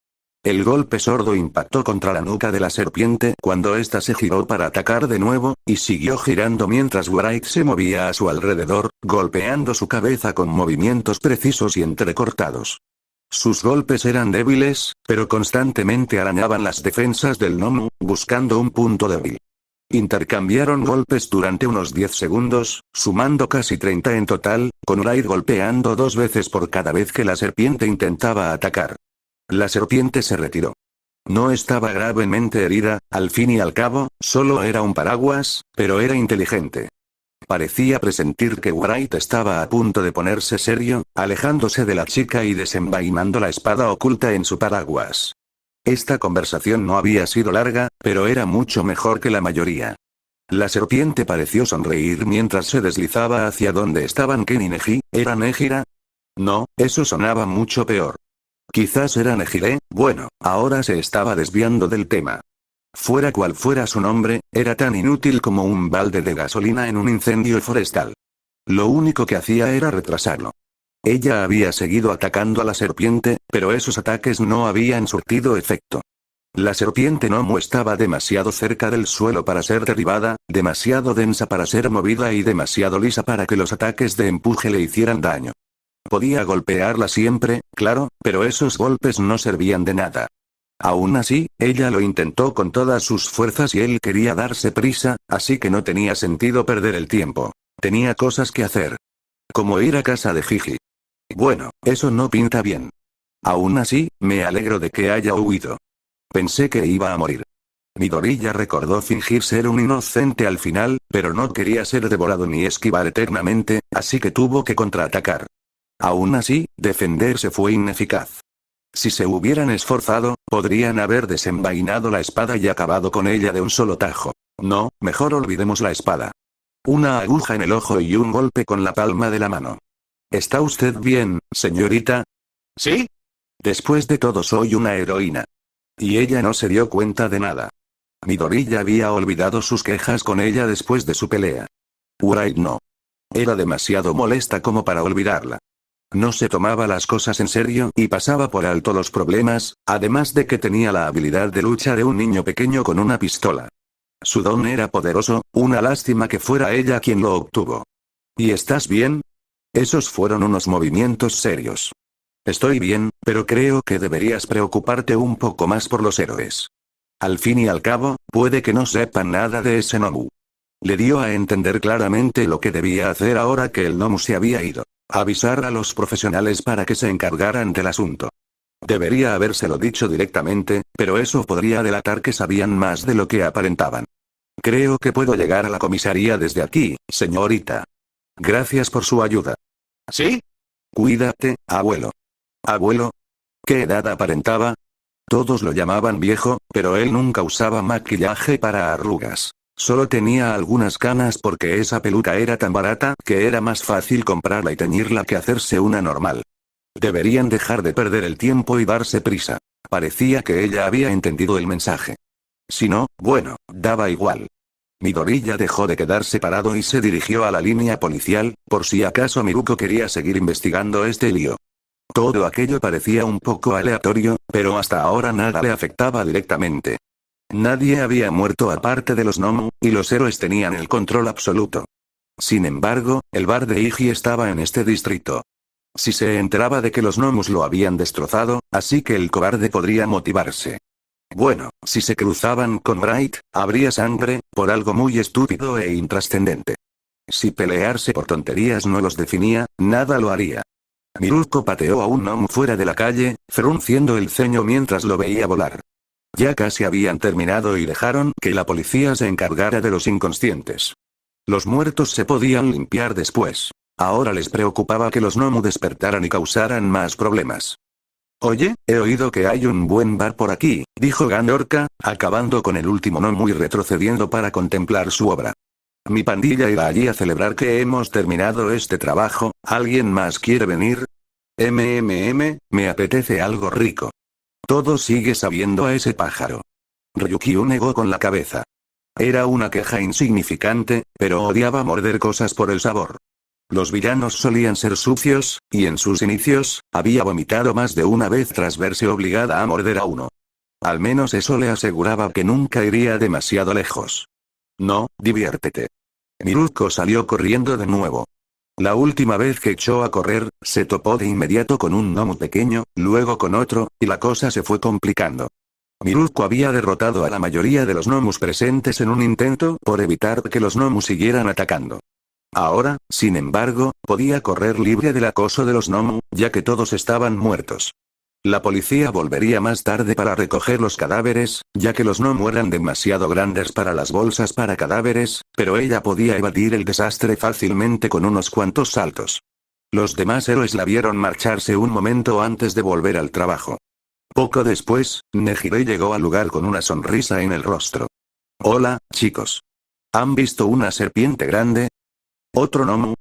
Speaker 2: El golpe sordo impactó contra la nuca de la serpiente cuando ésta se giró para atacar de nuevo, y siguió girando mientras Wright se movía a su alrededor, golpeando su cabeza con movimientos precisos y entrecortados. Sus golpes eran débiles, pero constantemente arañaban las defensas del Nomu, buscando un punto débil. Intercambiaron golpes durante unos 10 segundos, sumando casi 30 en total, con Wright golpeando 2 veces por cada vez que la serpiente intentaba atacar. La serpiente se retiró. No estaba gravemente herida, al fin y al cabo, solo era un paraguas, pero era inteligente. Parecía presentir que Wright estaba a punto de ponerse serio, alejándose de la chica y desenvainando la espada oculta en su paraguas. Esta conversación no había sido larga, pero era mucho mejor que la mayoría. La serpiente pareció sonreír mientras se deslizaba hacia donde estaban Ken y Neji. ¿Era Nejira? No, eso sonaba mucho peor. Quizás era Nejire. Bueno, ahora se estaba desviando del tema. Fuera cual fuera su nombre, era tan inútil como un balde de gasolina en un incendio forestal. Lo único que hacía era retrasarlo. Ella había seguido atacando a la serpiente, pero esos ataques no habían surtido efecto. La serpiente Nomu estaba demasiado cerca del suelo para ser derribada, demasiado densa para ser movida y demasiado lisa para que los ataques de empuje le hicieran daño. Podía golpearla siempre, claro, pero esos golpes no servían de nada. Aún así, ella lo intentó con todas sus fuerzas y él quería darse prisa, así que no tenía sentido perder el tiempo. Tenía cosas que hacer. Como ir a casa de Gigi. Bueno, eso no pinta bien. Aún así, me alegro de que haya huido. Pensé que iba a morir. Midoriya recordó fingir ser un inocente al final, pero no quería ser devorado ni esquivar eternamente, así que tuvo que contraatacar. Aún así, defenderse fue ineficaz. Si se hubieran esforzado, podrían haber desenvainado la espada y acabado con ella de un solo tajo. No, mejor olvidemos la espada. Una aguja en el ojo y un golpe con la palma de la mano. ¿Está usted bien, señorita?
Speaker 3: ¿Sí?
Speaker 2: Después de todo soy una heroína. Y ella no se dio cuenta de nada. Midoriya había olvidado sus quejas con ella después de su pelea. Wright no. Era demasiado molesta como para olvidarla. No se tomaba las cosas en serio y pasaba por alto los problemas, además de que tenía la habilidad de lucha de un niño pequeño con una pistola. Su don era poderoso, una lástima que fuera ella quien lo obtuvo. ¿Y estás bien? Esos fueron unos movimientos serios. Estoy bien, pero creo que deberías preocuparte un poco más por los héroes. Al fin y al cabo, puede que no sepan nada de ese Nomu. Le dio a entender claramente lo que debía hacer ahora que el Nomu se había ido. Avisar a los profesionales para que se encargaran del asunto. Debería habérselo dicho directamente, pero eso podría delatar que sabían más de lo que aparentaban. Creo que puedo llegar a la comisaría desde aquí, señorita. Gracias por su ayuda.
Speaker 3: ¿Sí?
Speaker 2: Cuídate, abuelo. ¿Abuelo? ¿Qué edad aparentaba? Todos lo llamaban viejo, pero él nunca usaba maquillaje para arrugas. Solo tenía algunas canas porque esa peluca era tan barata que era más fácil comprarla y teñirla que hacerse una normal. Deberían dejar de perder el tiempo y darse prisa. Parecía que ella había entendido el mensaje. Si no, bueno, daba igual. Midoriya dejó de quedarse parado y se dirigió a la línea policial, por si acaso Miruko quería seguir investigando este lío. Todo aquello parecía un poco aleatorio, pero hasta ahora nada le afectaba directamente. Nadie había muerto aparte de los Nomu, y los héroes tenían el control absoluto. Sin embargo, el bar de Iggy estaba en este distrito. Si se enteraba de que los Nomus lo habían destrozado, así que el cobarde podría motivarse. Bueno, si se cruzaban con Bright, habría sangre, por algo muy estúpido e intrascendente. Si pelearse por tonterías no los definía, nada lo haría. Miruko pateó a un Nomu fuera de la calle, frunciendo el ceño mientras lo veía volar. Ya casi habían terminado y dejaron que la policía se encargara de los inconscientes. Los muertos se podían limpiar después. Ahora les preocupaba que los Nomu despertaran y causaran más problemas. Oye, he oído que hay un buen bar por aquí, dijo Ganorka, acabando con el último Nomu y retrocediendo para contemplar su obra. Mi pandilla irá allí a celebrar que hemos terminado este trabajo. ¿Alguien más quiere venir? Me apetece algo rico. Todo sigue sabiendo a ese pájaro. Ryukyu negó con la cabeza. Era una queja insignificante, pero odiaba morder cosas por el sabor. Los villanos solían ser sucios, y en sus inicios, había vomitado más de una vez tras verse obligada a morder a uno. Al menos eso le aseguraba que nunca iría demasiado lejos. No, diviértete. Miruko salió corriendo de nuevo. La última vez que echó a correr, se topó de inmediato con un Nomu pequeño, luego con otro, y la cosa se fue complicando. Miruko había derrotado a la mayoría de los Nomus presentes en un intento por evitar que los Nomu siguieran atacando. Ahora, sin embargo, podía correr libre del acoso de los Nomu, ya que todos estaban muertos. La policía volvería más tarde para recoger los cadáveres, ya que los gnomos eran demasiado grandes para las bolsas para cadáveres, pero ella podía evadir el desastre fácilmente con unos cuantos saltos. Los demás héroes la vieron marcharse un momento antes de volver al trabajo. Poco después, Nejire llegó al lugar con una sonrisa en el rostro. Hola, chicos. ¿Han visto una serpiente grande? ¿Otro gnomo?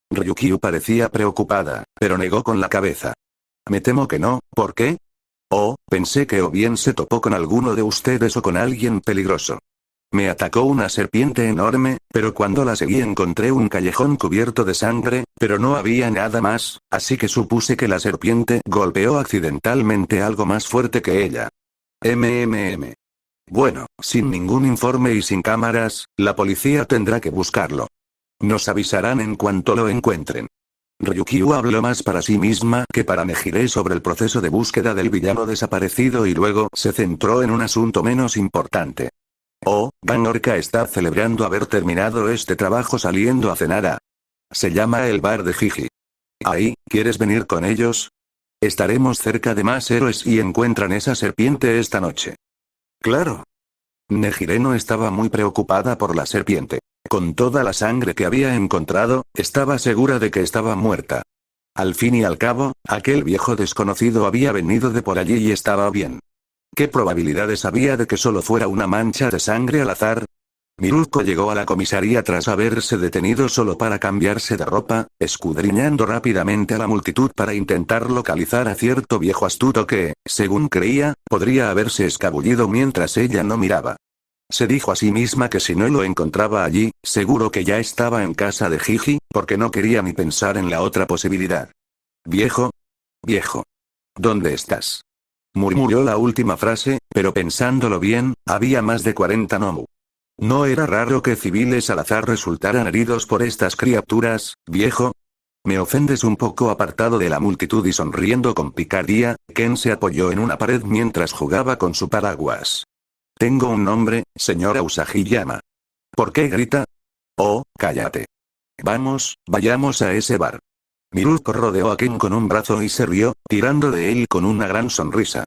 Speaker 2: Ryukyu parecía preocupada, pero negó con la cabeza. Me temo que no, ¿por qué? Oh, pensé que o bien se topó con alguno de ustedes o con alguien peligroso. Me atacó una serpiente enorme, pero cuando la seguí encontré un callejón cubierto de sangre, pero no había nada más, así que supuse que la serpiente golpeó accidentalmente algo más fuerte que ella. Bueno, sin ningún informe y sin cámaras, la policía tendrá que buscarlo. Nos avisarán en cuanto lo encuentren. Ryukyu habló más para sí misma que para Nejire sobre el proceso de búsqueda del villano desaparecido y luego se centró en un asunto menos importante. Oh, Van Orca está celebrando haber terminado este trabajo saliendo a cenar a... Se llama el bar de Jiji. Ahí, ¿quieres venir con ellos? Estaremos cerca de más héroes y encuentran esa serpiente esta noche. Claro. Nejire no estaba muy preocupada por la serpiente. Con toda la sangre que había encontrado, estaba segura de que estaba muerta. Al fin y al cabo, aquel viejo desconocido había venido de por allí y estaba bien. ¿Qué probabilidades había de que solo fuera una mancha de sangre al azar? Miruko llegó a la comisaría tras haberse detenido solo para cambiarse de ropa, escudriñando rápidamente a la multitud para intentar localizar a cierto viejo astuto que, según creía, podría haberse escabullido mientras ella no miraba. Se dijo a sí misma que si no lo encontraba allí, seguro que ya estaba en casa de Jiji, porque no quería ni pensar en la otra posibilidad. Viejo. Viejo. ¿Dónde estás? Murmuró la última frase, pero pensándolo bien, había más de 40 gnomos. No era raro que civiles al azar resultaran heridos por estas criaturas, viejo. Me ofendes un poco. Apartado de la multitud y sonriendo con picardía, Ken se apoyó en una pared mientras jugaba con su paraguas. Tengo un nombre, señora Usagi-yama. ¿Por qué grita? Oh, cállate. Vamos, vayamos a ese bar. Miruko rodeó a Ken con un brazo y se rió, tirando de él con una gran sonrisa.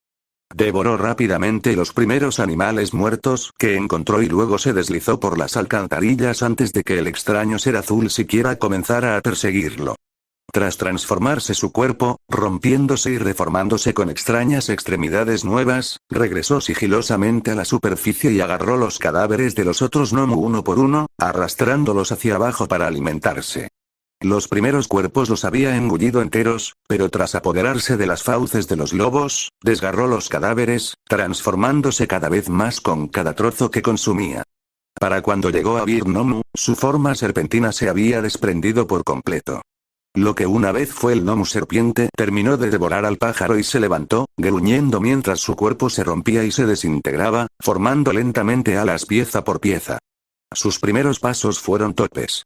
Speaker 2: Devoró rápidamente los primeros animales muertos que encontró y luego se deslizó por las alcantarillas antes de que el extraño ser azul siquiera comenzara a perseguirlo. Tras transformarse su cuerpo, rompiéndose y reformándose con extrañas extremidades nuevas, regresó sigilosamente a la superficie y agarró los cadáveres de los otros gnomo uno por uno, arrastrándolos hacia abajo para alimentarse. Los primeros cuerpos los había engullido enteros, pero tras apoderarse de las fauces de los lobos, desgarró los cadáveres, transformándose cada vez más con cada trozo que consumía. Para cuando llegó a Bir Nomu, su forma serpentina se había desprendido por completo. Lo que una vez fue el gnomo serpiente terminó de devorar al pájaro y se levantó, gruñendo mientras su cuerpo se rompía y se desintegraba, formando lentamente alas pieza por pieza. Sus primeros pasos fueron torpes.